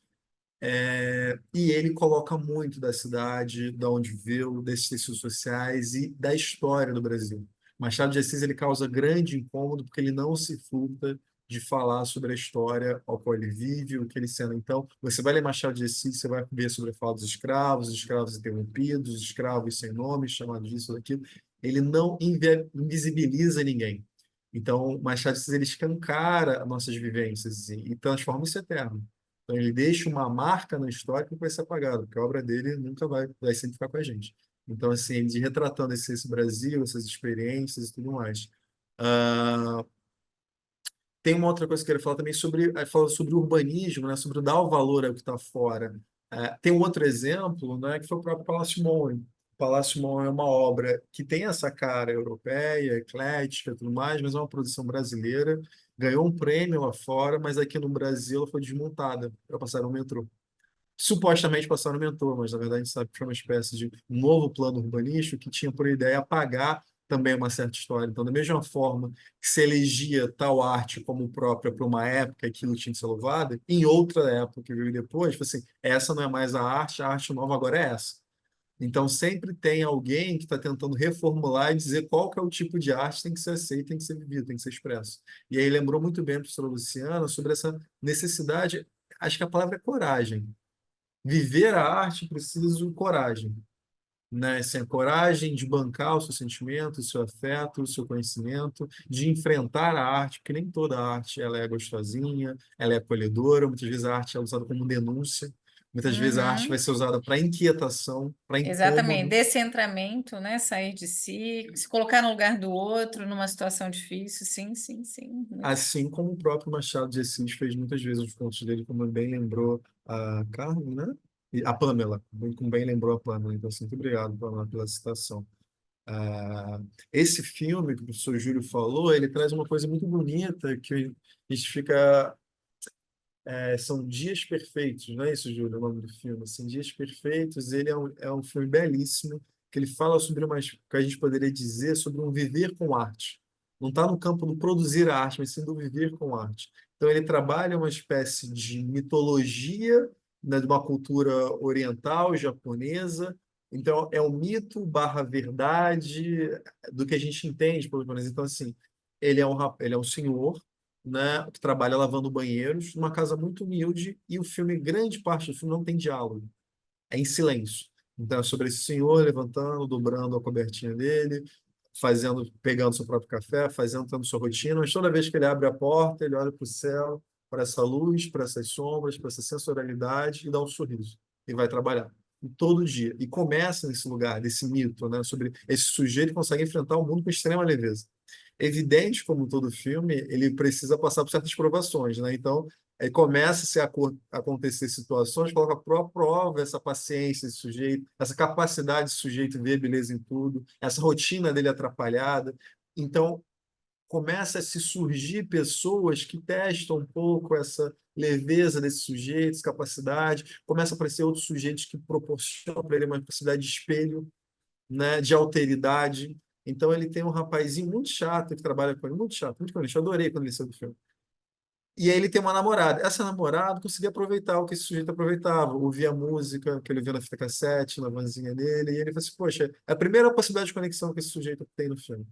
E ele coloca muito da cidade, da onde veio, desses tecidos sociais e da história do Brasil. Machado de Assis ele causa grande incômodo porque ele não se furta de falar sobre a história ao qual ele vive, o que ele sendo. Então, você vai ler Machado de Assis, você vai ver sobre a fala dos escravos, escravos interrompidos, escravos sem nome, chamados disso ou daquilo. Ele não invisibiliza ninguém. Então, Machado de Assis ele escancara nossas vivências e transforma isso eterno. Então, ele deixa uma marca na história que não vai ser apagada, porque a obra dele nunca vai sempre ficar com a gente. Então, assim, ele retratando esse Brasil, essas experiências e tudo mais. Ah, tem uma outra coisa que eu queria falar também sobre, fala sobre urbanismo, né, sobre dar o valor ao que está fora. Tem um outro exemplo, né, que foi o próprio Palácio Mon. O Palácio Mon é uma obra que tem essa cara europeia, eclética e tudo mais, mas é uma produção brasileira. Ganhou um prêmio lá fora, mas aqui no Brasil ela foi desmontada para passar no metrô. Supostamente passaram no mentor, mas na verdade a gente sabe que foi uma espécie de um novo plano urbanístico que tinha por ideia apagar também uma certa história. Então, da mesma forma que se elegia tal arte como própria para uma época, aquilo tinha que ser louvado, em outra época que veio depois, foi assim, essa não é mais a arte nova agora é essa. Então, sempre tem alguém que está tentando reformular e dizer qual que é o tipo de arte que tem que ser aceito, tem que ser vivido, tem que ser expresso. E aí lembrou muito bem a professora Luciana sobre essa necessidade, acho que a palavra é coragem. Viver a arte precisa de coragem, né? Assim, a coragem de bancar o seu sentimento, o seu afeto, o seu conhecimento, de enfrentar a arte, porque nem toda arte ela é gostosinha, ela é acolhedora, muitas vezes a arte é usada como denúncia, muitas vezes a arte vai Uhum. ser usada para inquietação, para Exatamente, incômodo, descentramento, né? Sair de si, se colocar no lugar do outro numa situação difícil, sim, sim, sim. assim como o próprio Machado de Assis fez muitas vezes nos contos dele, como bem lembrou a Carmen, né? E a Pamela, como bem lembrou a Pamela. Então, assim, muito obrigado, Pamela, pela citação. Ah, esse filme que o professor Júlio falou, ele traz uma coisa muito bonita que a gente fica... são Dias Perfeitos, não é isso, Júlio, o nome do filme? Assim, Dias Perfeitos, ele é um filme belíssimo, que ele fala sobre uma, que a gente poderia dizer sobre um viver com arte. Não está no campo do produzir a arte, mas sim do viver com arte. Então, ele trabalha uma espécie de mitologia, né, de uma cultura oriental, japonesa. Então, é um mito barra verdade do que a gente entende pelo japonês. Então, assim, ele é um senhor, né, que trabalha lavando banheiros, numa casa muito humilde, e o filme, grande parte do filme, não tem diálogo, é em silêncio. Então, é sobre esse senhor levantando, dobrando a cobertinha dele, pegando seu próprio café, tendo sua rotina, mas toda vez que ele abre a porta, ele olha para o céu, para essa luz, para essas sombras, para essa sensorialidade e dá um sorriso e vai trabalhar. E todo dia. E começa nesse lugar, desse mito, né, sobre esse sujeito que consegue enfrentar o mundo com extrema leveza. Evidente, como todo filme, ele precisa passar por certas provações, né? Então, aí começa a acontecer situações, coloca à prova essa paciência desse sujeito, essa capacidade desse sujeito ver beleza em tudo, essa rotina dele atrapalhada. Então, começa a se surgir pessoas que testam um pouco essa leveza desses sujeitos, capacidade, começa a aparecer outros sujeitos que proporcionam para ele uma capacidade de espelho, né, de alteridade. Então ele tem um rapazinho muito chato que trabalha com ele, muito chato, muito bonito. Eu adorei quando ele saiu do filme. E aí ele tem uma namorada. Essa namorada conseguia aproveitar o que esse sujeito aproveitava, ouvia música que ele via na fita cassete, na vanzinha dele, e ele falou assim, poxa, é a primeira possibilidade de conexão que esse sujeito tem no filme.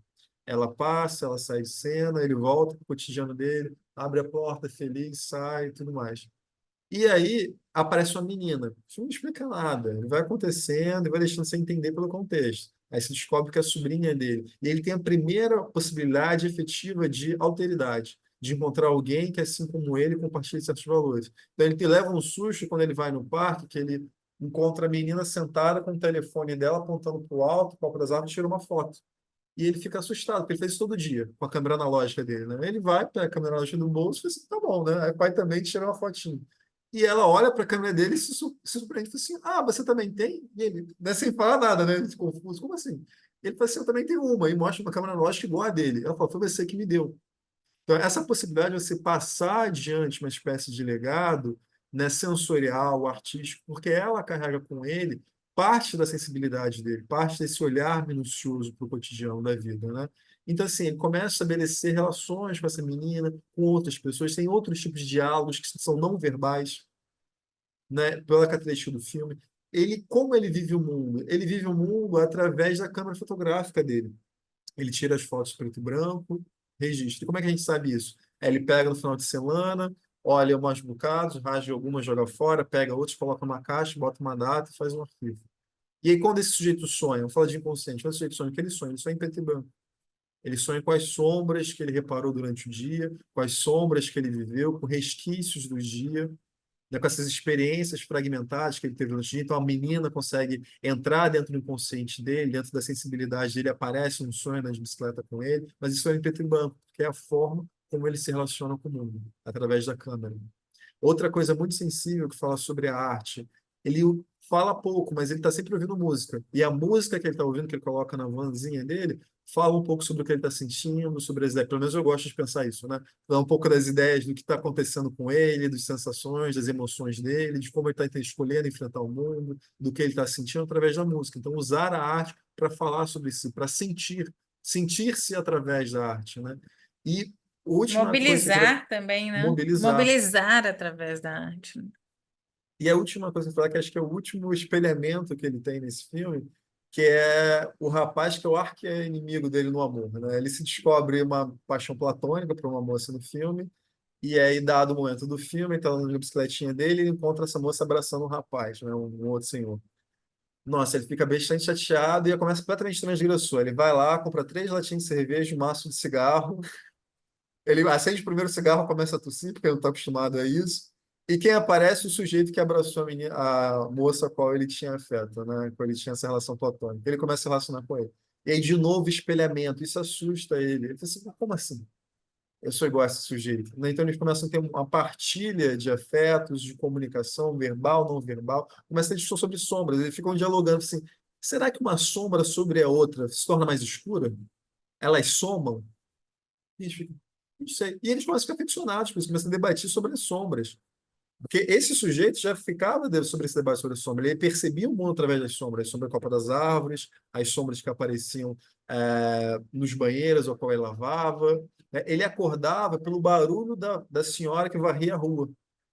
Ela passa, ela sai de cena, ele volta pro cotidiano dele, abre a porta, feliz, sai e tudo mais. E aí aparece uma menina. Isso não explica nada. Ele vai acontecendo e vai deixando você entender pelo contexto. Aí se descobre que é a sobrinha dele. E ele tem a primeira possibilidade efetiva de alteridade, de encontrar alguém que, assim como ele, compartilha certos valores. Então ele te leva um susto quando ele vai no parque, que ele encontra a menina sentada com o telefone dela apontando para o alto, para as árvores, e tira uma foto. E ele fica assustado, porque ele fez isso todo dia, com a câmera analógica dele, né? Ele vai, pega a câmera analógica do bolso e fala assim, tá bom, né? Aí o pai também tira uma fotinho. E ela olha para a câmera dele e se surpreende, e fala assim, ah, você também tem? E ele, né, sem falar nada, né? Ele confuso, como assim? Ele fala assim, eu também tenho uma, e mostra uma câmera analógica igual a dele. Ela fala, foi você que me deu. Então, essa possibilidade de você passar adiante uma espécie de legado, né, sensorial, artístico, porque ela carrega com ele parte da sensibilidade dele, parte desse olhar minucioso para o cotidiano da vida, né? Então, assim, ele começa a estabelecer relações com essa menina, com outras pessoas, tem outros tipos de diálogos que são não verbais, né, pela característica do filme. Ele, como ele vive o mundo? Ele vive o mundo através da câmera fotográfica dele. Ele tira as fotos preto e branco, registra. Como é que a gente sabe isso? Ele pega no final de semana, olha umas bocados, rasga algumas, joga fora, pega outros, coloca numa caixa, bota uma data e faz um arquivo. E aí, quando esse sujeito sonha, vamos falar de inconsciente, quando esse sujeito sonha, o que ele sonha em preto e branco. Ele sonha com as sombras que ele reparou durante o dia, com as sombras que ele viveu, com resquícios do dia, né, com essas experiências fragmentadas que ele teve durante o dia. Então, a menina consegue entrar dentro do inconsciente dele, dentro da sensibilidade dele, aparece um sonho na bicicleta com ele, mas isso é em preto e branco, que é a forma como ele se relaciona com o mundo, através da câmera. Outra coisa muito sensível que fala sobre a arte, ele fala pouco, mas ele está sempre ouvindo música. E a música que ele está ouvindo, que ele coloca na vanzinha dele, fala um pouco sobre o que ele está sentindo, sobre as ideias. Pelo menos eu gosto de pensar isso, né? Dá um pouco das ideias do que está acontecendo com ele, das sensações, das emoções dele, de como ele está escolhendo enfrentar o mundo, do que ele está sentindo através da música. Então, usar a arte para falar sobre si, para sentir, sentir-se através da arte, né? E última coisa que eu queria Mobilizar também, né? mobilizar. Mobilizar através da arte. E a última coisa que eu vou falar, que acho que é o último espelhamento que ele tem nesse filme, que é o rapaz que é o arqui-inimigo dele no amor, né? Ele se descobre uma paixão platônica por uma moça no filme, e aí, dado o momento do filme, ele tá na bicicletinha dele, ele encontra essa moça abraçando um rapaz, né? Um outro senhor. Nossa, ele fica bastante chateado e começa completamente transgressor. Ele vai lá, compra 3 latinhas de cerveja, um maço de cigarro. Ele acende o primeiro cigarro, começa a tossir, porque ele não está acostumado a isso. E quem aparece? O sujeito que abraçou a moça a qual ele tinha afeto, né? Com ele tinha essa relação platônica. Ele começa a se relacionar com ele. E aí, de novo, espelhamento. Isso assusta ele. Ele fala assim, como assim? Eu sou igual a esse sujeito. Né? Então, eles começam a ter uma partilha de afetos, de comunicação verbal, não verbal. Começa a ter discussão sobre sombras. Eles ficam dialogando assim, será que uma sombra sobre a outra se torna mais escura? Elas somam? E eles ficam, não sei. E eles começam a ficar ficcionados, por isso começam a debater sobre as sombras. Porque esse sujeito já ficava sobre esse debate sobre a sombra. Ele percebia o mundo através das sombras, a sombra da copa das árvores, as sombras que apareciam nos banheiros ao qual ele lavava. Né? Ele acordava pelo barulho da senhora que varria a rua.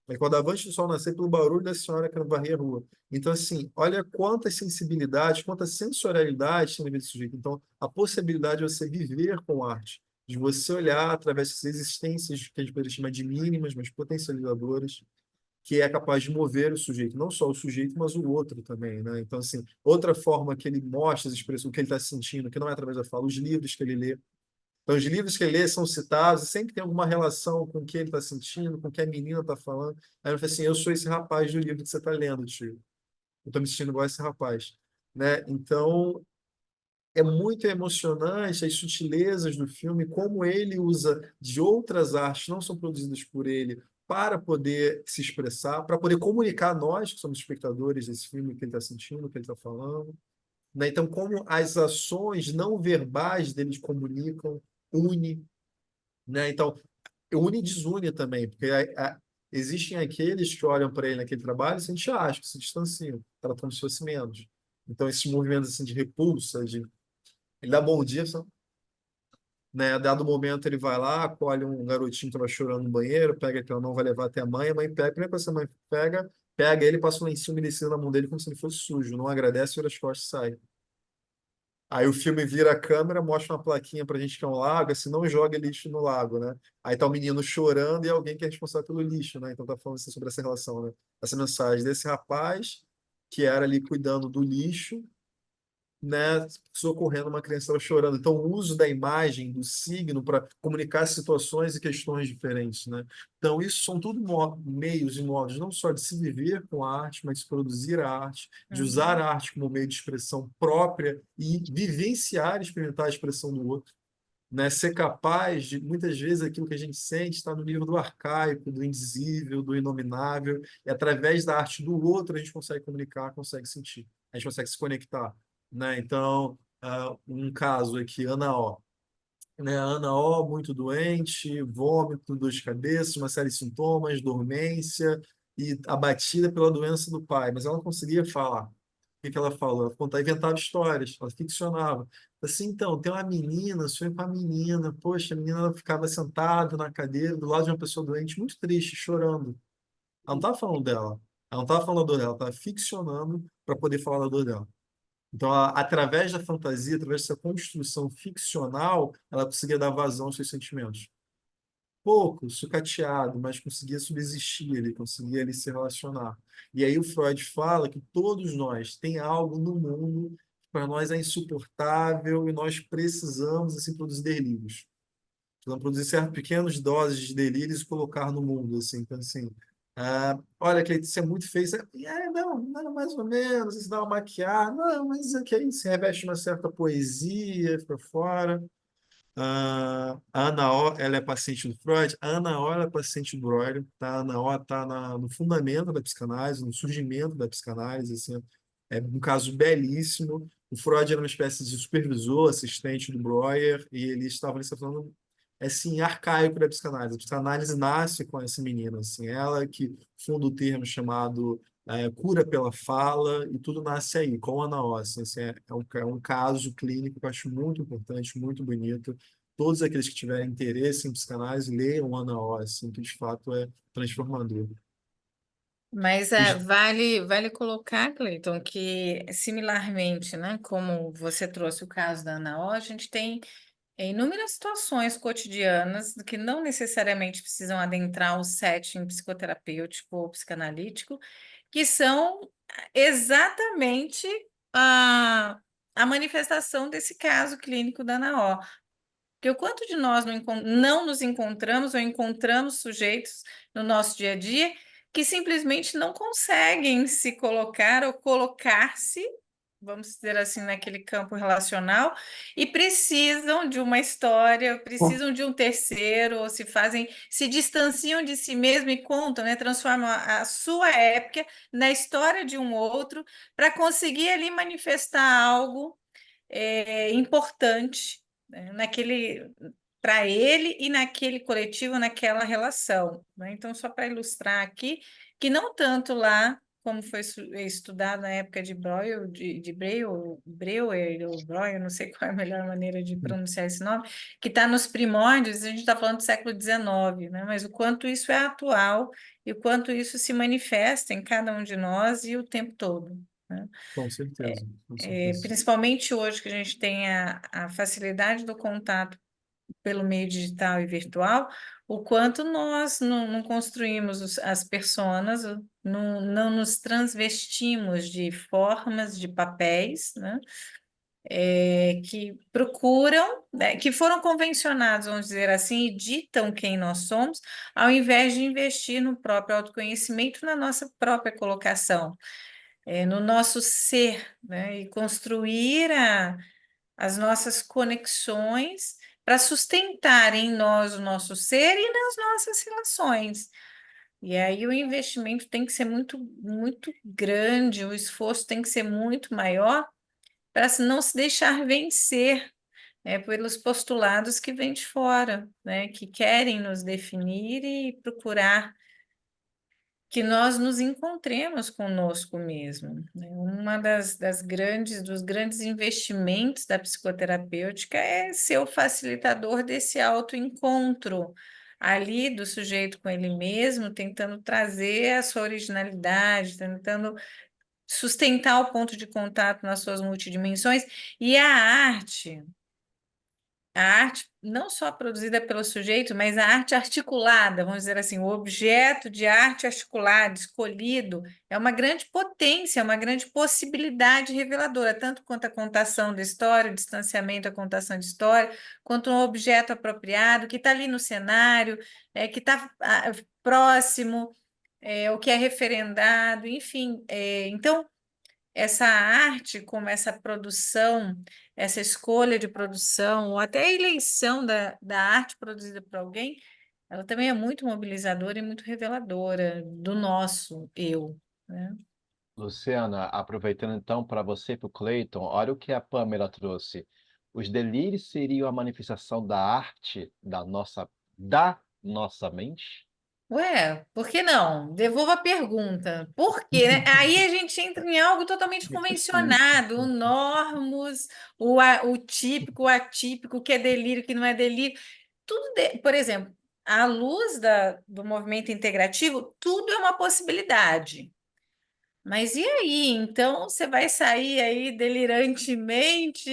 Ele acordava antes do sol nascer pelo barulho da senhora que varria a rua. Então, assim, olha quantas sensibilidades, quantas sensorialidades tem na vida desse sujeito. Então, a possibilidade de você viver com arte, de você olhar através dessas existências que a gente pode chamar de mínimas, mas potencializadoras, que é capaz de mover o sujeito, não só o sujeito, mas o outro também, né? Então, assim, outra forma que ele mostra as expressões, o que ele está sentindo, que não é através da fala, os livros que ele lê. Então, os livros que ele lê são citados, e sempre tem alguma relação com o que ele está sentindo, com o que a menina está falando. Aí ele fala assim, eu sou esse rapaz do livro que você está lendo, tio. Eu estou me sentindo igual a esse rapaz. Né? Então, é muito emocionante as sutilezas do filme, como ele usa de outras artes, que não são produzidas por ele, para poder se expressar, para poder comunicar a nós, que somos espectadores desse filme, o que ele está sentindo, o que ele está falando. Né? Então, como as ações não verbais dele comunicam, une. Né? Então, une e desune também, porque existem aqueles que olham para ele naquele trabalho e se acham, que se distanciam, tratando como se fosse menos. Então, esses movimentos assim, de repulsa, de Ele dá bom dia, só, né? Dado momento, ele vai lá, acolhe um garotinho que estava chorando no banheiro, pega ele pela mão, vai levar até a mãe pega, primeiro que a mãe pega ele, passa um lencinho umedecido na mão dele como se ele fosse sujo, não agradece, vira as costas e sai. Aí o filme vira a câmera, mostra uma plaquinha pra gente que é um lago, assim, não joga lixo no lago, né? Aí tá o menino chorando e alguém que é responsável pelo lixo, né? Então tá falando assim, sobre essa relação, né? Essa mensagem desse rapaz que era ali cuidando do lixo, né, socorrendo uma criança que estava chorando. Então, o uso da imagem, do signo, para comunicar situações e questões diferentes, né? Então, isso são tudo meios e modos, não só de se viver com a arte, mas de produzir a arte, de usar Uhum. a arte como meio de expressão própria e vivenciar e experimentar a expressão do outro. Né, ser capaz de, muitas vezes, aquilo que a gente sente está no nível do arcaico, do indizível, do inominável, e através da arte do outro a gente consegue comunicar, consegue sentir, a gente consegue se conectar, né? Então, um caso aqui, Ana O, né? Ana O, muito doente, vômito, dor de cabeça, uma série de sintomas, dormência e abatida pela doença do pai, mas ela não conseguia falar. O que que ela falou? Ela contava, inventava histórias, ela ficcionava. Assim, então, tem uma menina, sonhei com a menina, poxa, a menina ela ficava sentada na cadeira do lado de uma pessoa doente, muito triste, chorando. Ela não estava falando dela, ela não estava falando da dor dela, ela estava ficcionando para poder falar da dor dela. Então, através da fantasia, através dessa construção ficcional, ela conseguia dar vazão aos seus sentimentos. Pouco, sucateado, mas conseguia subsistir, ele conseguia ali se relacionar. E aí o Freud fala que todos nós tem algo no mundo que para nós é insuportável e nós precisamos assim produzir delírios. Precisamos produzir certas pequenas doses de delírios e colocar no mundo, assim. Então, assim, olha, Cleiton, isso é muito feio. Não, não, mais ou menos, isso dá uma maquiagem. Não, mas isso aqui aí se reveste uma certa poesia, fica fora. A Ana O, ela é paciente do Freud. A Ana O, ela é paciente do Breuer. Tá? A Ana O está no fundamento da psicanálise, no surgimento da psicanálise. Assim, é um caso belíssimo. O Freud era uma espécie de supervisor, assistente do Breuer, e ele estava ali falando assim, arcaico da psicanálise. A psicanálise nasce com essa menina, assim, ela que funda o termo chamado cura pela fala, e tudo nasce aí, com a Ana O. Assim, é um caso clínico que eu acho muito importante, muito bonito. Todos aqueles que tiverem interesse em psicanálise, leiam Ana O, assim, que de fato é transformador. Mas Os- vale colocar, Cleiton, que similarmente, né, como você trouxe o caso da Ana O, a gente tem inúmeras situações cotidianas que não necessariamente precisam adentrar o setting psicoterapêutico ou psicanalítico, que são exatamente a manifestação desse caso clínico da Ana O. Porque o quanto de nós não nos encontramos ou encontramos sujeitos no nosso dia a dia que simplesmente não conseguem se colocar ou colocar-se, vamos dizer assim, naquele campo relacional, e precisam de uma história, precisam de um terceiro, ou se distanciam de si mesmo e contam, né, transformam a sua época na história de um outro para conseguir ali manifestar algo importante, né, naquele para ele e naquele coletivo, naquela relação, né? Então, só para ilustrar aqui, que não tanto lá, como foi estudado na época de Breuer, Breuer ou Breuer, não sei qual é a melhor maneira de pronunciar esse nome, que está nos primórdios, a gente está falando do século XIX, né? Mas o quanto isso é atual e o quanto isso se manifesta em cada um de nós e o tempo todo, né? com certeza, com certeza. Principalmente hoje que a gente tem a facilidade do contato pelo meio digital e virtual, o quanto nós não construímos as personas, não nos transvestimos de formas, de papéis, né? Que procuram, né, que foram convencionados, vamos dizer assim, e ditam quem nós somos, ao invés de investir no próprio autoconhecimento, na nossa própria colocação, no nosso ser, né? E construir as nossas conexões para sustentar em nós o nosso ser e nas nossas relações. E aí o investimento tem que ser muito, muito grande, o esforço tem que ser muito maior para não se deixar vencer, pelos postulados que vêm de fora, né, que querem nos definir e procurar que nós nos encontremos conosco mesmo, né? Uma dos grandes investimentos da psicoterapêutica é ser o facilitador desse autoencontro ali do sujeito com ele mesmo, tentando trazer a sua originalidade, tentando sustentar o ponto de contato nas suas multidimensões. E a arte não só produzida pelo sujeito, mas a arte articulada, vamos dizer assim, o objeto de arte articulado, escolhido, é uma grande potência, é uma grande possibilidade reveladora, tanto quanto a contação da história, o distanciamento à contação de história, quanto um objeto apropriado, que está ali no cenário, que está próximo, o que é referendado, enfim. Então, essa arte, como essa produção, essa escolha de produção, ou até a eleição da arte produzida por alguém, ela também é muito mobilizadora e muito reveladora do nosso eu, né? Luciana, aproveitando então para você e para o Cleiton, olha o que a Pamela trouxe. Os delírios seriam a manifestação da arte da nossa mente? Ué, por que não? Devolva a pergunta. Por quê, né? Aí a gente entra em algo totalmente convencionado, o normos, o típico, o atípico, o que é delírio, o que não é delírio. Por exemplo, à luz do movimento integrativo, tudo é uma possibilidade. Mas e aí? Então você vai sair aí delirantemente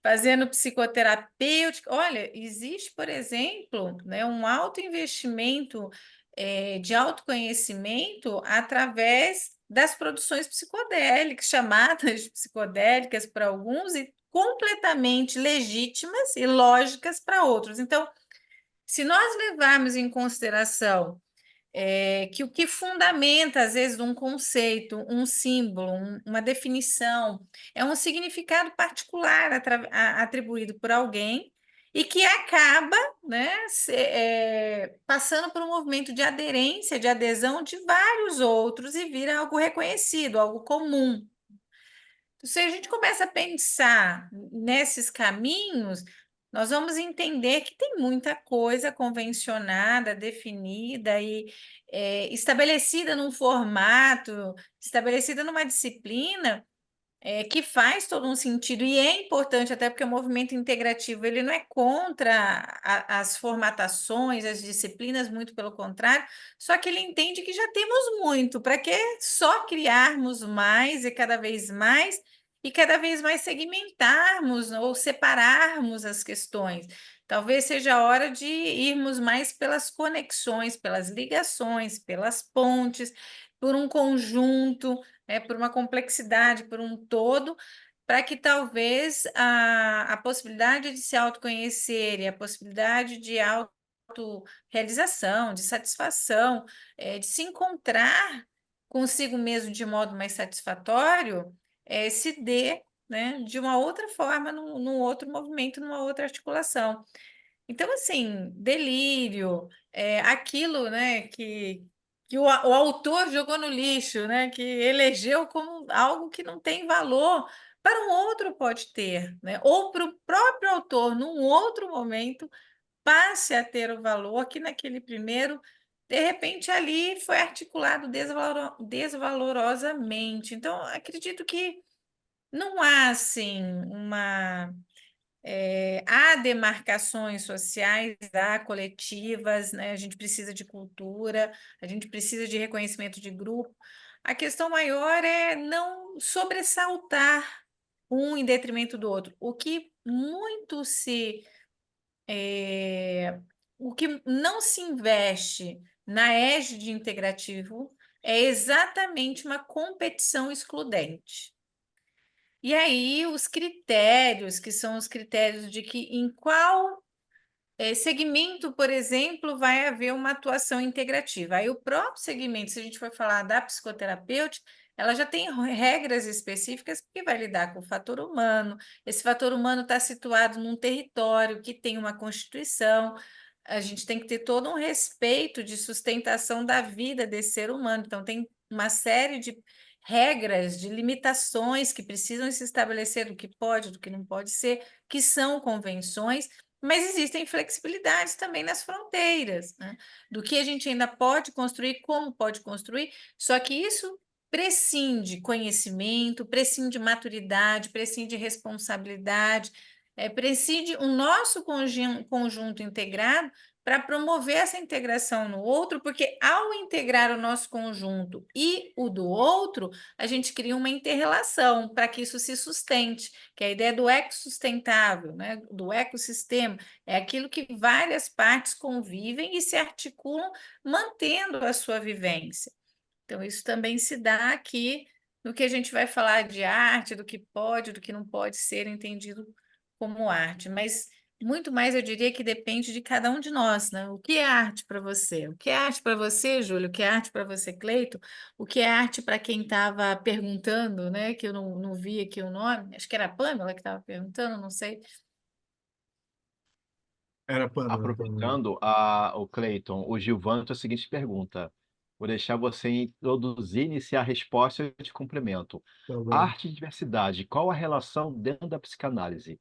fazendo psicoterapêutica? Olha, existe, por exemplo, né, um alto investimento de autoconhecimento através das produções psicodélicas, chamadas de psicodélicas para alguns e completamente legítimas e lógicas para outros. Então, se nós levarmos em consideração que o que fundamenta, às vezes, um conceito, um símbolo, uma definição, é um significado particular atribuído por alguém e que acaba, né, passando por um movimento de aderência, de adesão de vários outros e vira algo reconhecido, algo comum. Se a gente começa a pensar nesses caminhos, nós vamos entender que tem muita coisa convencionada, definida e estabelecida num formato, estabelecida numa disciplina, que faz todo um sentido e é importante até porque o movimento integrativo ele não é contra as formatações, as disciplinas, muito pelo contrário, só que ele entende que já temos muito, para que só criarmos mais e cada vez mais segmentarmos ou separarmos as questões. Talvez seja a hora de irmos mais pelas conexões, pelas ligações, pelas pontes, por um conjunto, por uma complexidade, por um todo, para que talvez a possibilidade de se autoconhecer e a possibilidade de autorrealização, de satisfação, de se encontrar consigo mesmo de modo mais satisfatório, se dê, né, de uma outra forma, num outro movimento, numa outra articulação. Então, assim, delírio, aquilo, né, que o autor jogou no lixo, né, que elegeu como algo que não tem valor, para um outro pode ter, né, ou para o próprio autor, num outro momento, passe a ter o valor que naquele primeiro, de repente, ali foi articulado desvalorosamente. Então, acredito que não há, assim, há demarcações sociais, há coletivas, né? A gente precisa de cultura, a gente precisa de reconhecimento de grupo. A questão maior é não sobressaltar um em detrimento do outro. O que não se investe na égide integrativo é exatamente uma competição excludente. E aí, os critérios, que são os critérios de que em qual segmento, por exemplo, vai haver uma atuação integrativa. Aí, o próprio segmento, se a gente for falar da psicoterapêutica, ela já tem regras específicas porque vai lidar com o fator humano. Esse fator humano está situado num território que tem uma constituição. A gente tem que ter todo um respeito de sustentação da vida desse ser humano. Então, tem uma série de regras, de limitações que precisam se estabelecer do que pode, do que não pode ser, que são convenções mas existem flexibilidades também nas fronteiras, né? Do que a gente ainda pode construir, como pode construir, só que isso prescinde conhecimento, prescinde maturidade, prescinde responsabilidade, prescinde o nosso conjunto integrado para promover essa integração no outro, porque ao integrar o nosso conjunto e o do outro, a gente cria uma interrelação para que isso se sustente, que é a ideia do ecossustentável, né? Do ecossistema, é aquilo que várias partes convivem e se articulam, mantendo a sua vivência. Então, isso também se dá aqui no que a gente vai falar de arte, do que pode, do que não pode ser entendido como arte, mas muito mais eu diria que depende de cada um de nós, né? O que é arte para você? O que é arte para você, Júlio? O que é arte para você, Cleito? O que é arte para quem estava perguntando, né? Que eu não vi aqui o nome, acho que era a Pamela que estava perguntando, não sei. Era Pamela, Pamela. Aproveitando o Cleiton, o Gilvan tem a seguinte pergunta. Vou deixar você introduzir e iniciar a resposta e eu te complemento. Tá bom. Arte e diversidade, qual a relação dentro da psicanálise?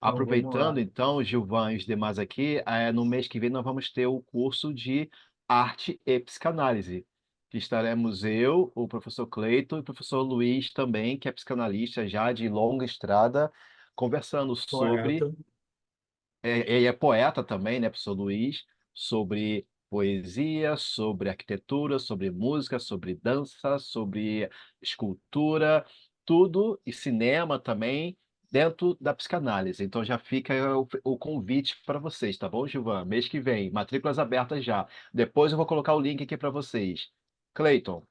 Então, vamos lá. Aproveitando, então, Gilvan e os demais aqui, no mês que vem nós vamos ter o curso de Arte e Psicanálise, que estaremos eu, o professor Cleiton e o professor Luiz também, que é psicanalista já de longa estrada, conversando sobre Poeta. ele é poeta também, né, professor Luiz, sobre poesia, sobre arquitetura, sobre música, sobre dança, sobre escultura, tudo, e cinema também, dentro da psicanálise. Então já fica o convite para vocês, tá bom, Gilvan? Mês que vem, matrículas abertas já. Depois eu vou colocar o link aqui para vocês. Cleiton,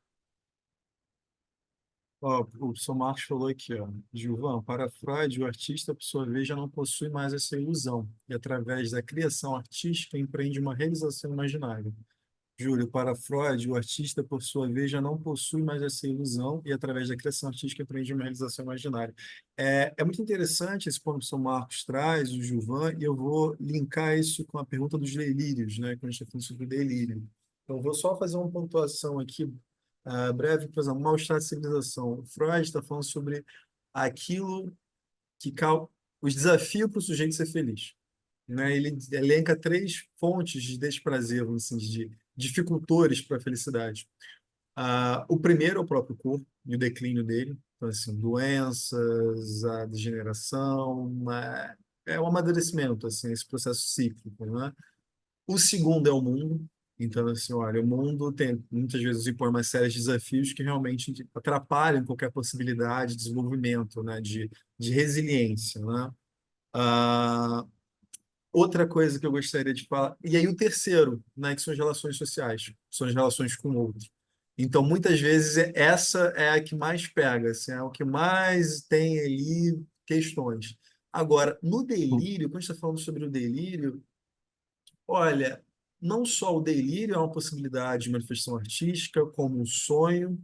Ó, o professor Marcos falou aqui, ó, Gilvan, para Freud, o artista, por sua vez, já não possui mais essa ilusão, e através da criação artística empreende uma realização imaginária. Júlio, para Freud, o artista, por sua vez, já não possui mais essa ilusão e, através da criação artística, empreende uma realização imaginária. É muito interessante esse ponto que o professor Marcos traz, o Gilvan, e eu vou linkar isso com a pergunta dos delírios, né, quando a gente está falando sobre o delírio. Então, eu vou só fazer uma pontuação aqui, breve, por exemplo, mal-estar de civilização. O Freud está falando sobre aquilo que os desafios para o sujeito ser feliz, né? Ele elenca três fontes de desprazer, vamos assim, de dificultores para a felicidade. O primeiro é o próprio corpo e o declínio dele, então, assim, doenças, a degeneração, é o amadurecimento, assim, esse processo cíclico, né? O segundo é o mundo. Então, assim, olha, o mundo tem muitas vezes impõe uma série de desafios que realmente atrapalham qualquer possibilidade de desenvolvimento, né? De resiliência, né? Ah, outra coisa que eu gostaria de falar, e aí o terceiro, né, que são as relações sociais, são as relações com o outro. Então, muitas vezes, essa é a que mais pega, assim, é o que mais tem ali questões. Agora, no delírio, quando a gente está falando sobre o delírio, olha, não só o delírio é uma possibilidade de manifestação artística, como um sonho.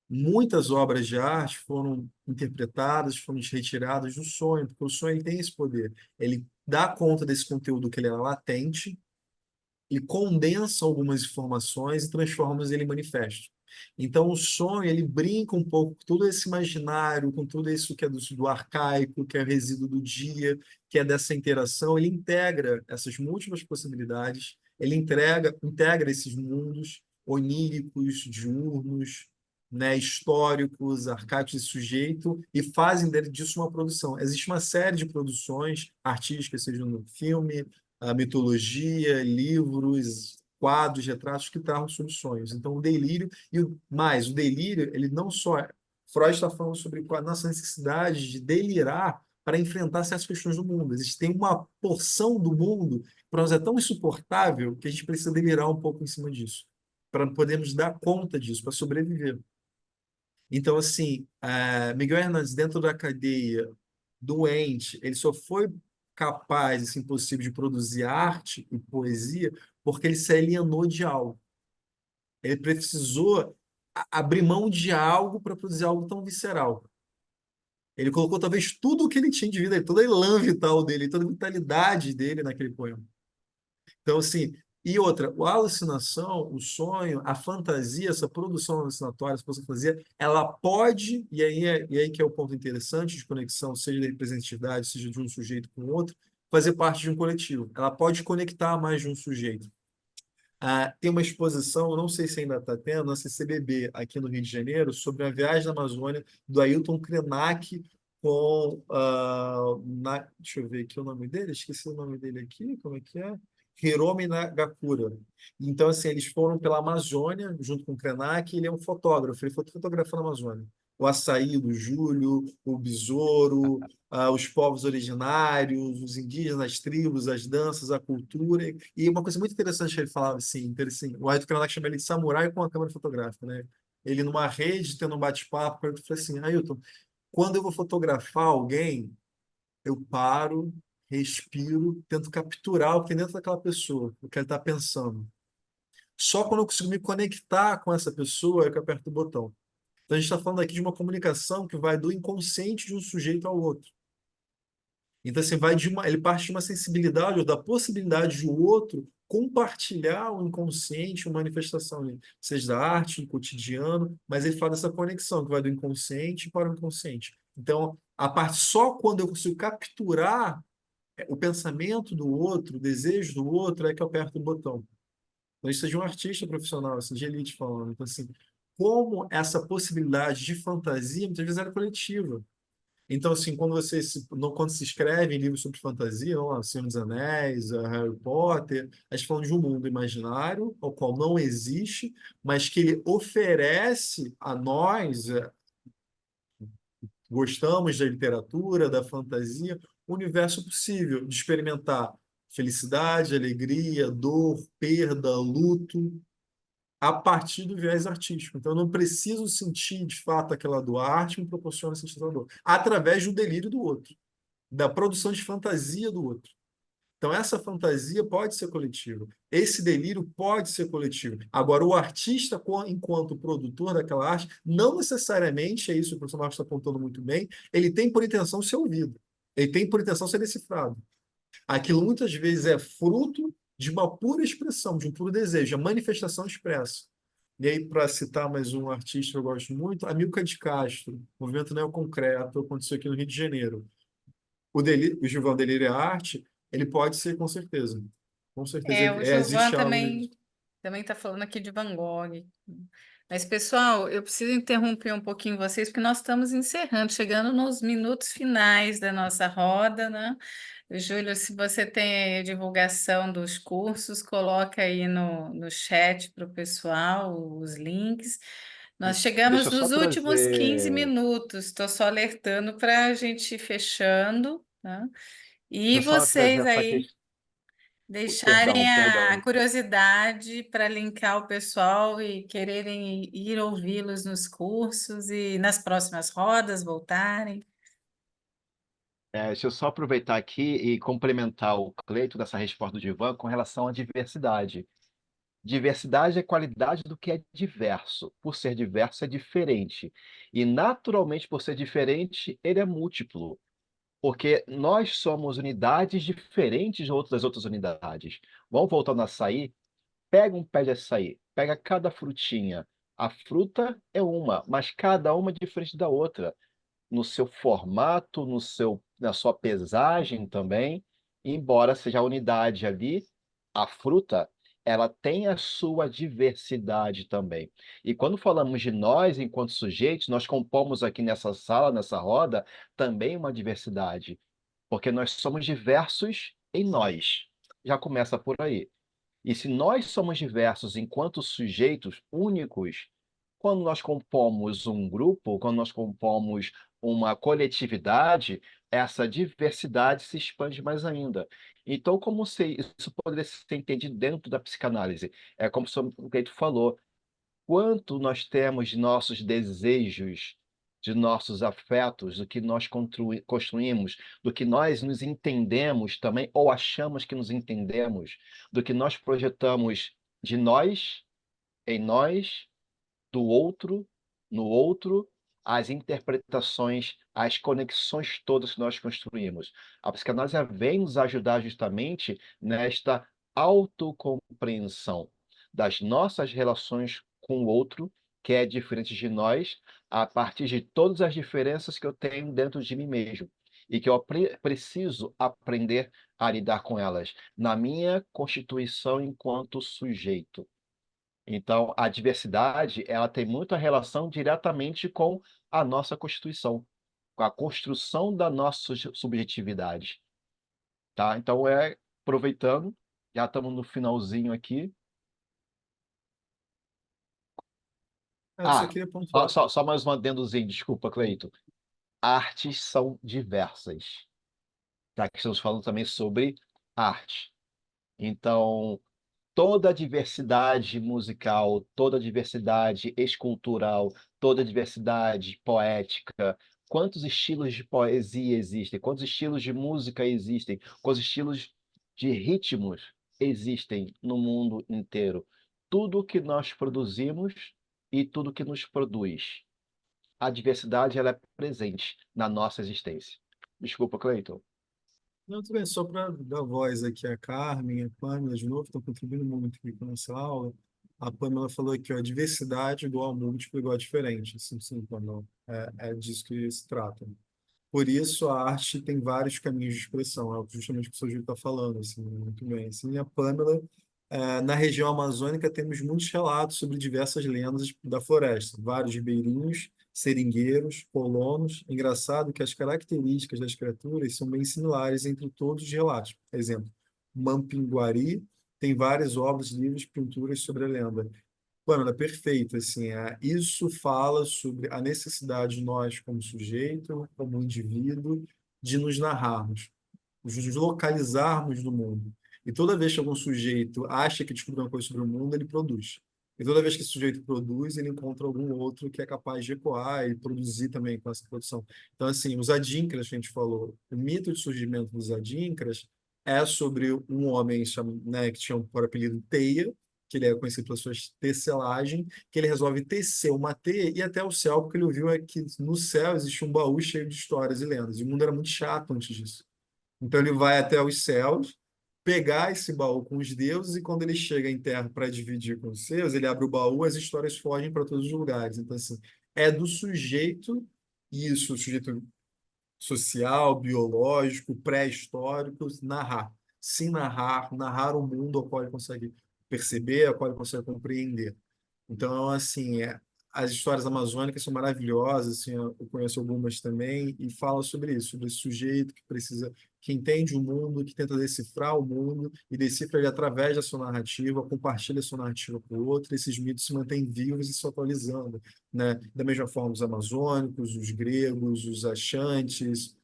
Muitas obras de arte foram interpretadas, foram retiradas do sonho, porque o sonho ele tem esse poder. Ele dá conta desse conteúdo que ele era latente, e condensa algumas informações e transforma-as em manifesto. Então, o sonho, ele brinca um pouco com todo esse imaginário, com tudo isso que é do arcaico, que é o resíduo do dia, que é dessa interação, ele integra essas múltiplas possibilidades, ele integra esses mundos oníricos, diurnos, né, históricos, arcaicos de sujeito, e fazem disso uma produção. Existe uma série de produções artísticas, seja no filme, a mitologia, livros, quadros, retratos que tratam sobre sonhos. Então, o delírio, o delírio, ele não só. Freud está falando sobre a nossa necessidade de delirar para enfrentar certas questões do mundo. Tem uma porção do mundo que para nós é tão insuportável que a gente precisa delirar um pouco em cima disso, para podermos dar conta disso, para sobreviver. Então, assim, Miguel Hernandes, dentro da cadeia, doente, ele só foi capaz, assim, possível de produzir arte e poesia porque ele se alienou de algo. Ele precisou abrir mão de algo para produzir algo tão visceral. Ele colocou talvez tudo o que ele tinha de vida, toda a elan vital dele, toda a vitalidade dele naquele poema. Então, assim, e outra, a alucinação, o sonho, a fantasia, essa produção alucinatória, essa fantasia, ela pode, e aí que é o ponto interessante de conexão, seja da representatividade, seja de um sujeito com o outro, fazer parte de um coletivo. Ela pode conectar mais de um sujeito. Tem uma exposição, eu não sei se ainda está tendo, na CCBB, aqui no Rio de Janeiro, sobre a viagem da Amazônia do Ailton Krenak com. Deixa eu ver aqui o nome dele, esqueci o nome dele aqui, como é que é? Hiromi Nagakura. Então, assim, eles foram pela Amazônia, junto com o Krenak, ele é um fotógrafo, ele foi fotografando a Amazônia. O açaí do Júlio, o besouro, os povos originários, os indígenas, as tribos, as danças, a cultura. E uma coisa muito interessante que ele falava, assim, interessante, o Ayrton Krenak chama ele de samurai com a câmera fotográfica, né? Ele numa rede, tendo um bate-papo, eu falei assim, Ailton, quando eu vou fotografar alguém, eu paro, respiro, tento capturar o que tem dentro daquela pessoa, o que ela está pensando. Só quando eu consigo me conectar com essa pessoa é que eu aperto o botão. Então, a gente está falando aqui de uma comunicação que vai do inconsciente de um sujeito ao outro. Então, assim, ele parte de uma sensibilidade ou da possibilidade de o outro compartilhar o inconsciente, uma manifestação ali, seja da arte, do cotidiano, mas ele fala dessa conexão que vai do inconsciente para o inconsciente. Então, a parte só quando eu consigo capturar o pensamento do outro, o desejo do outro, é que eu aperto o botão. Então, isso é de um artista profissional, assim, de elite falando. Então, assim, como essa possibilidade de fantasia muitas vezes era coletiva. Então, assim, quando se escreve em livros sobre fantasia, vamos lá, Senhor dos Anéis, Harry Potter, a gente falando de um mundo imaginário, ao qual não existe, mas que ele oferece a nós, gostamos da literatura, da fantasia, um universo possível de experimentar felicidade, alegria, dor, perda, luto, a partir do viés artístico. Então, eu não preciso sentir, de fato, aquela dor. A arte me proporciona sentir essa dor, através do delírio do outro, da produção de fantasia do outro. Então, essa fantasia pode ser coletiva. Esse delírio pode ser coletivo. Agora, o artista, enquanto produtor daquela arte, não necessariamente, é isso que o professor Marcos está apontando muito bem, ele tem por intenção ser ouvido. Ele tem por intenção ser decifrado. Aquilo muitas vezes é fruto de uma pura expressão, de um puro desejo, a manifestação expressa. E aí, para citar mais um artista que eu gosto muito, Amilcar de Castro, Movimento Neoconcreto, aconteceu aqui no Rio de Janeiro. O Gilvão Delírio é arte, ele pode ser, com certeza. Com certeza O Gilvan existe algo nisso. também está falando aqui de Van Gogh. Mas, pessoal, eu preciso interromper um pouquinho vocês, porque nós estamos encerrando, chegando nos minutos finais da nossa roda, né? Júlio, se você tem aí a divulgação dos cursos, coloca aí no chat para o pessoal os links. Nós chegamos Deixa eu só nos últimos 15 trazer, minutos, estou só alertando para a gente ir fechando, tá? E deixa eu só trazer vocês essa aí questão. deixarem Perdão, a perdão. curiosidade para linkar o pessoal e quererem ir ouvi-los nos cursos e nas próximas rodas voltarem. Deixa eu só aproveitar aqui e complementar o Cleito dessa resposta do Divan com relação à diversidade. Diversidade é qualidade do que é diverso. Por ser diverso, é diferente. E, naturalmente, por ser diferente, ele é múltiplo. Porque nós somos unidades diferentes das outras unidades. Vamos voltar no açaí? Pega um pé de açaí, pega cada frutinha. A fruta é uma, mas cada uma é diferente da outra no seu formato, na sua pesagem também, embora seja a unidade ali, a fruta, ela tem a sua diversidade também. E quando falamos de nós, enquanto sujeitos, nós compomos aqui nessa sala, nessa roda, também uma diversidade, porque nós somos diversos em nós. Já começa por aí. E se nós somos diversos enquanto sujeitos únicos, quando nós compomos um grupo, quando nós compomos uma coletividade, essa diversidade se expande mais ainda. Então, isso poderia ser entendido dentro da psicanálise? É como o Cleito falou, quanto nós temos de nossos desejos, de nossos afetos, do que nós construímos, do que nós nos entendemos também, ou achamos que nos entendemos, do que nós projetamos de nós, em nós, do outro, no outro, as interpretações, as conexões todas que nós construímos. A psicanálise vem nos ajudar justamente nesta autocompreensão das nossas relações com o outro, que é diferente de nós, a partir de todas as diferenças que eu tenho dentro de mim mesmo. e que eu preciso aprender a lidar com elas na minha constituição enquanto sujeito. Então, a diversidade, ela tem muita relação diretamente com a nossa constituição, com a construção da nossa subjetividade, tá? Então, aproveitando, já estamos no finalzinho aqui. Eu só Ah, queria só, pontuar. só, só mais um adendozinho, desculpa, Cleito. Artes são diversas, já que estamos falando também sobre arte. Então, toda a diversidade musical, toda a diversidade escultural, toda a diversidade poética, quantos estilos de poesia existem, quantos estilos de música existem, quantos estilos de ritmos existem no mundo inteiro. Tudo que nós produzimos e tudo que nos produz. A diversidade ela é presente na nossa existência. Desculpa, Cleiton. Não, tudo bem, só para dar voz aqui a Carmen, a Pamela, de novo, estão contribuindo muito aqui com a nossa aula. A Pamela falou aqui, ó, diversidade igual a múltiplo igual a diferente. Sim, Pamela, é disso que se trata. Por isso, a arte tem vários caminhos de expressão, é justamente o que o seu Gil está falando, assim, muito bem. Assim, a Pamela, na região amazônica, temos muitos relatos sobre diversas lendas da floresta, vários ribeirinhos, seringueiros, colonos. Engraçado que as características das criaturas são bem similares entre todos os relatos. Por exemplo, Mampinguari tem várias obras, livros, pinturas sobre a lenda. Mano, é perfeito, assim, isso fala sobre a necessidade de nós, como sujeito, como indivíduo, de nos narrarmos, de nos localizarmos no mundo. E toda vez que algum sujeito acha que descobriu uma coisa sobre o mundo, ele produz. E toda vez que esse sujeito produz, ele encontra algum outro que é capaz de ecoar e produzir também com essa produção. Então, assim, os adinkras que a gente falou, o mito de surgimento dos adinkras é sobre um homem, né, que tinha por apelido Teia, que ele é conhecido pela sua tecelagem, que ele resolve tecer uma teia e ir até o céu, porque ele ouviu que no céu existia um baú cheio de histórias e lendas. E o mundo era muito chato antes disso. Então ele vai até os céus, pegar esse baú com os deuses, e quando ele chega em terra para dividir com os seus, ele abre o baú, as histórias fogem para todos os lugares. Então, assim, é do sujeito, isso, o sujeito social, biológico, pré-histórico, narrar. Se narrar, narrar o mundo ao qual ele consegue perceber, ao qual ele consegue compreender. Então, assim, as histórias amazônicas são maravilhosas, assim, eu conheço algumas também, e fala sobre isso, sobre esse sujeito que precisa, que entende o mundo, que tenta decifrar o mundo, e decifra ele através da sua narrativa, compartilha a sua narrativa com o outro, e esses mitos se mantêm vivos e se atualizando, né? Da mesma forma, os amazônicos, os gregos, os axantes,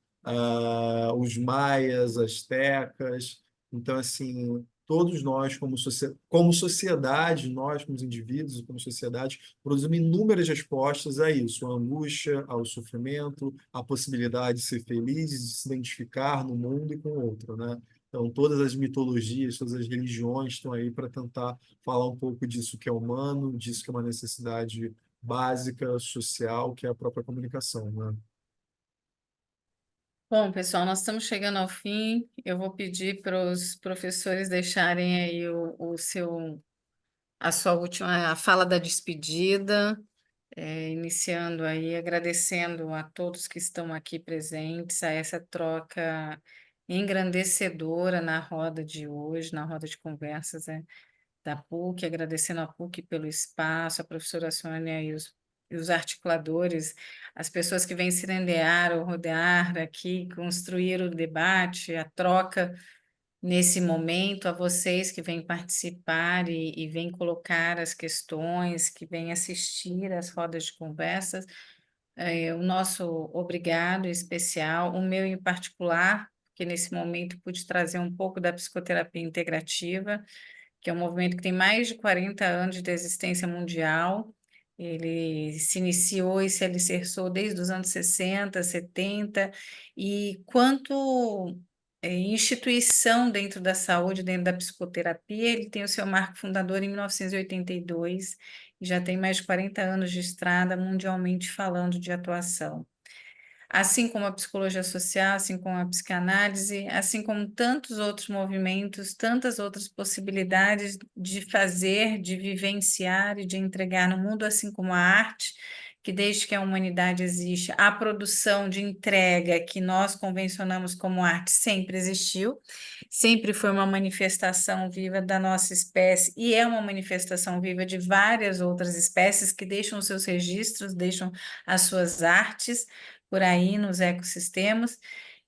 os maias, astecas. Então, assim, todos nós, como sociedade, nós, como indivíduos, como sociedade, produzimos inúmeras respostas a isso, à angústia, ao sofrimento, à possibilidade de ser feliz, de se identificar no mundo e com o outro, né? Então, todas as mitologias, todas as religiões estão aí para tentar falar um pouco disso que é humano, disso que é uma necessidade básica, social, que é a própria comunicação, né? Bom, pessoal, nós estamos chegando ao fim. Eu vou pedir para os professores deixarem aí a sua última, a fala da despedida, iniciando aí, agradecendo a todos que estão aqui presentes, a essa troca engrandecedora na roda de hoje, na roda de conversas, da PUC, agradecendo a PUC pelo espaço, a professora Sônia e os articuladores, as pessoas que vêm se ou rodear aqui, construir o debate, a troca nesse momento, a vocês que vêm participar e vêm colocar as questões, que vêm assistir às rodas de conversas, o nosso obrigado especial, o meu em particular, que nesse momento pude trazer um pouco da psicoterapia integrativa, que é um movimento que tem mais de 40 anos de existência mundial. Ele se iniciou e se alicerçou desde os anos 60, 70, e quanto instituição dentro da saúde, dentro da psicoterapia, ele tem o seu marco fundador em 1982, e já tem mais de 40 anos de estrada mundialmente falando de atuação. Assim como a psicologia social, assim como a psicanálise, assim como tantos outros movimentos, tantas outras possibilidades de fazer, de vivenciar e de entregar no mundo, assim como a arte, que desde que a humanidade existe, a produção de entrega que nós convencionamos como arte sempre existiu, sempre foi uma manifestação viva da nossa espécie e é uma manifestação viva de várias outras espécies que deixam os seus registros, deixam as suas artes por aí nos ecossistemas.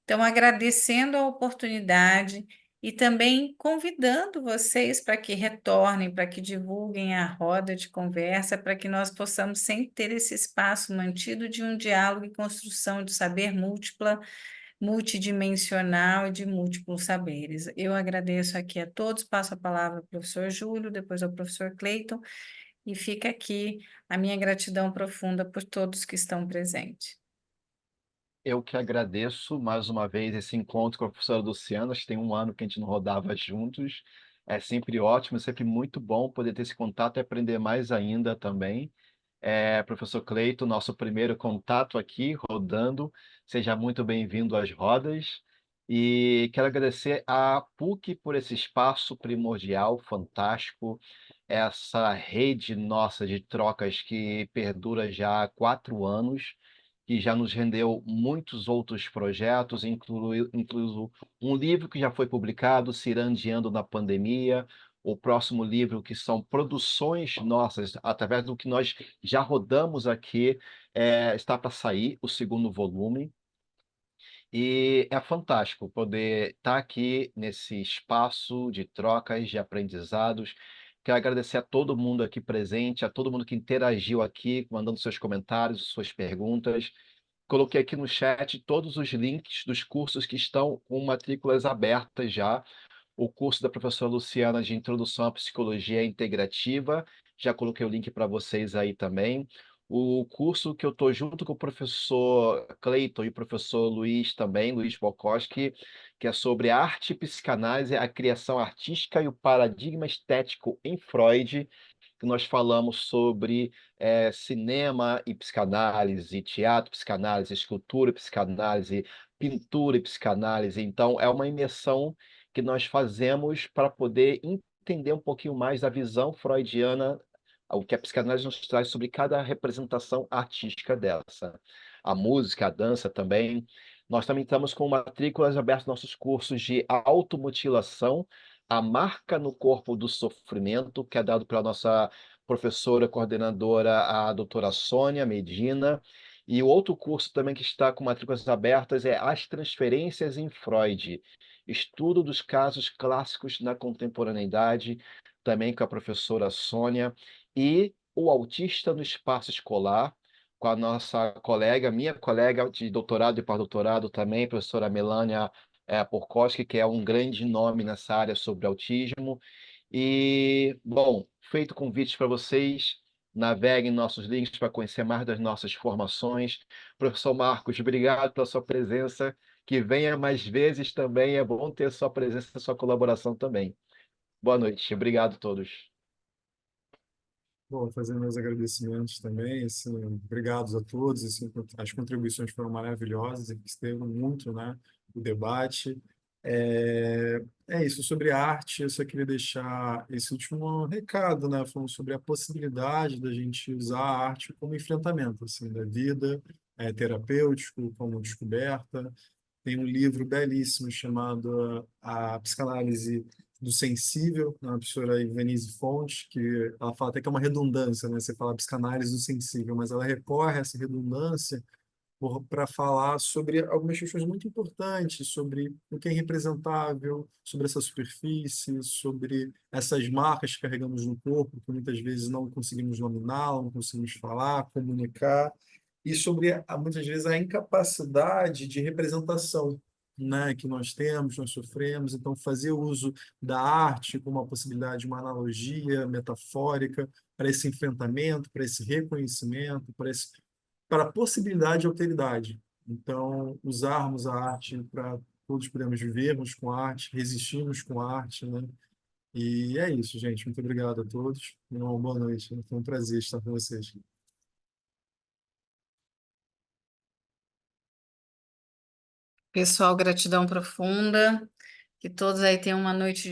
Então, agradecendo a oportunidade e também convidando vocês para que retornem, para que divulguem a roda de conversa, para que nós possamos sempre ter esse espaço mantido de um diálogo e construção de saber múltipla, multidimensional e de múltiplos saberes. Eu agradeço aqui a todos, passo a palavra ao professor Júlio, depois ao professor Cleiton, e fica aqui a minha gratidão profunda por todos que estão presentes. Eu que agradeço mais uma vez esse encontro com a professora Luciana. Acho que tem um ano que a gente não rodava juntos. É sempre ótimo, é sempre muito bom poder ter esse contato e aprender mais ainda também. Professor Cleito, nosso primeiro contato aqui, rodando. Seja muito bem-vindo às rodas. E quero agradecer à PUC por esse espaço primordial, fantástico, essa rede nossa de trocas que perdura já há 4 anos, que já nos rendeu muitos outros projetos, incluso um livro que já foi publicado, Cirandeando na Pandemia, o próximo livro, que são produções nossas, através do que nós já rodamos aqui, está para sair o segundo volume. E é fantástico poder estar aqui nesse espaço de trocas, de aprendizados. Quero agradecer a todo mundo aqui presente, a todo mundo que interagiu aqui, mandando seus comentários, suas perguntas. Coloquei aqui no chat todos os links dos cursos que estão com matrículas abertas já. O curso da professora Luciana de Introdução à Psicologia Integrativa, já coloquei o link para vocês aí também. O curso que eu estou junto com o professor Cleiton e o professor Luiz também, Luiz Bokoski, que é sobre arte e psicanálise, a criação artística e o paradigma estético em Freud, que nós falamos sobre cinema e psicanálise, teatro e psicanálise, escultura e psicanálise, pintura e psicanálise. Então, é uma imersão que nós fazemos para poder entender um pouquinho mais da visão freudiana, o que a psicanálise nos traz sobre cada representação artística dessa. A música, a dança também. Nós também estamos com matrículas abertas nos nossos cursos de automutilação, a marca no corpo do sofrimento, que é dado pela nossa professora coordenadora, a doutora Sônia Medina. E o outro curso também que está com matrículas abertas é As Transferências em Freud, estudo dos casos clássicos na contemporaneidade, também com a professora Sônia, e o autista no espaço escolar, com a nossa colega, minha colega de doutorado e pós-doutorado também, professora Melânia Porkoski, que é um grande nome nessa área sobre autismo. E, bom, feito convite para vocês, naveguem em nossos links para conhecer mais das nossas formações. Professor Marcos, obrigado pela sua presença, que venha mais vezes também, é bom ter sua presença e sua colaboração também. Boa noite, obrigado a todos. Bom, fazer meus agradecimentos também, assim, obrigados a todos, assim, as contribuições foram maravilhosas, enriqueceram muito, né, o debate. É isso, sobre arte, eu só queria deixar esse último recado, né, falando sobre a possibilidade da gente usar a arte como enfrentamento, assim, da vida, terapêutico, como descoberta. Tem um livro belíssimo chamado A Psicanálise do Sensível, da professora Ivanise Fonte, que ela fala até que é uma redundância, né? Você fala psicanálise do sensível, mas ela recorre a essa redundância para falar sobre algumas questões muito importantes, sobre o que é representável, sobre essa superfície, sobre essas marcas que carregamos no corpo, que muitas vezes não conseguimos nominar, não conseguimos falar, comunicar, e sobre, muitas vezes, a incapacidade de representação, né, que nós temos, nós sofremos. Então, fazer uso da arte como uma possibilidade, uma analogia metafórica para esse enfrentamento, para esse reconhecimento, para a possibilidade de alteridade. Então, usarmos a arte para todos podermos vivermos com a arte, resistirmos com a arte, né? E é isso, gente. Muito obrigado a todos. Uma boa noite. Foi um prazer estar com vocês. Pessoal, gratidão profunda. Que todos aí tenham uma noite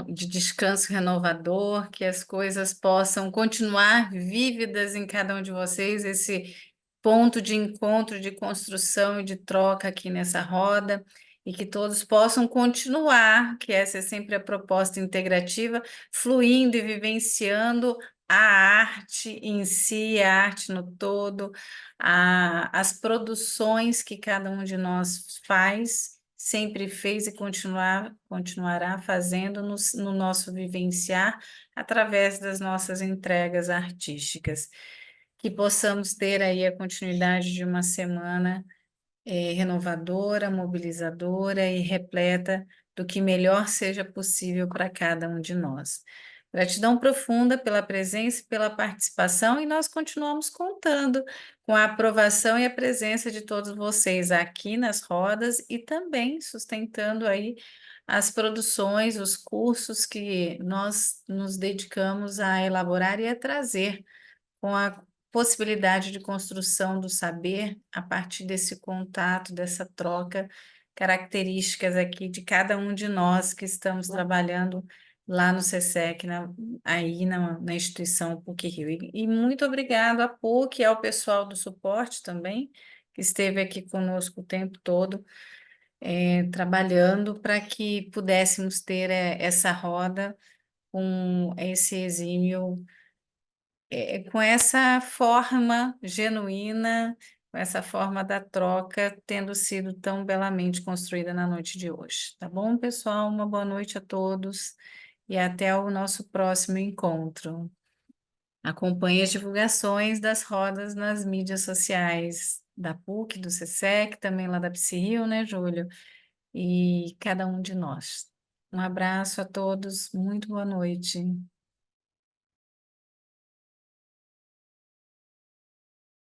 de descanso renovador, que as coisas possam continuar vívidas em cada um de vocês, esse ponto de encontro, de construção e de troca aqui nessa roda, e que todos possam continuar, que essa é sempre a proposta integrativa, fluindo e vivenciando a arte em si, a arte no todo, as produções que cada um de nós faz, sempre fez e continuará fazendo no nosso vivenciar através das nossas entregas artísticas. Que possamos ter aí a continuidade de uma semana renovadora, mobilizadora e repleta do que melhor seja possível para cada um de nós. Gratidão profunda pela presença e pela participação, e nós continuamos contando com a aprovação e a presença de todos vocês aqui nas rodas e também sustentando aí as produções, os cursos que nós nos dedicamos a elaborar e a trazer com a possibilidade de construção do saber a partir desse contato, dessa troca, características aqui de cada um de nós que estamos trabalhando lá no SESEC, aí na instituição PUC-Rio. E muito obrigado à PUC e ao pessoal do suporte também, que esteve aqui conosco o tempo todo, trabalhando para que pudéssemos ter essa roda com esse exímio com essa forma genuína, com essa forma da troca, tendo sido tão belamente construída na noite de hoje. Tá bom, pessoal? Uma boa noite a todos e até o nosso próximo encontro. Acompanhe as divulgações das rodas nas mídias sociais da PUC, do SESEC, também lá da PsiRio, né, Júlio? E cada um de nós. Um abraço a todos, muito boa noite.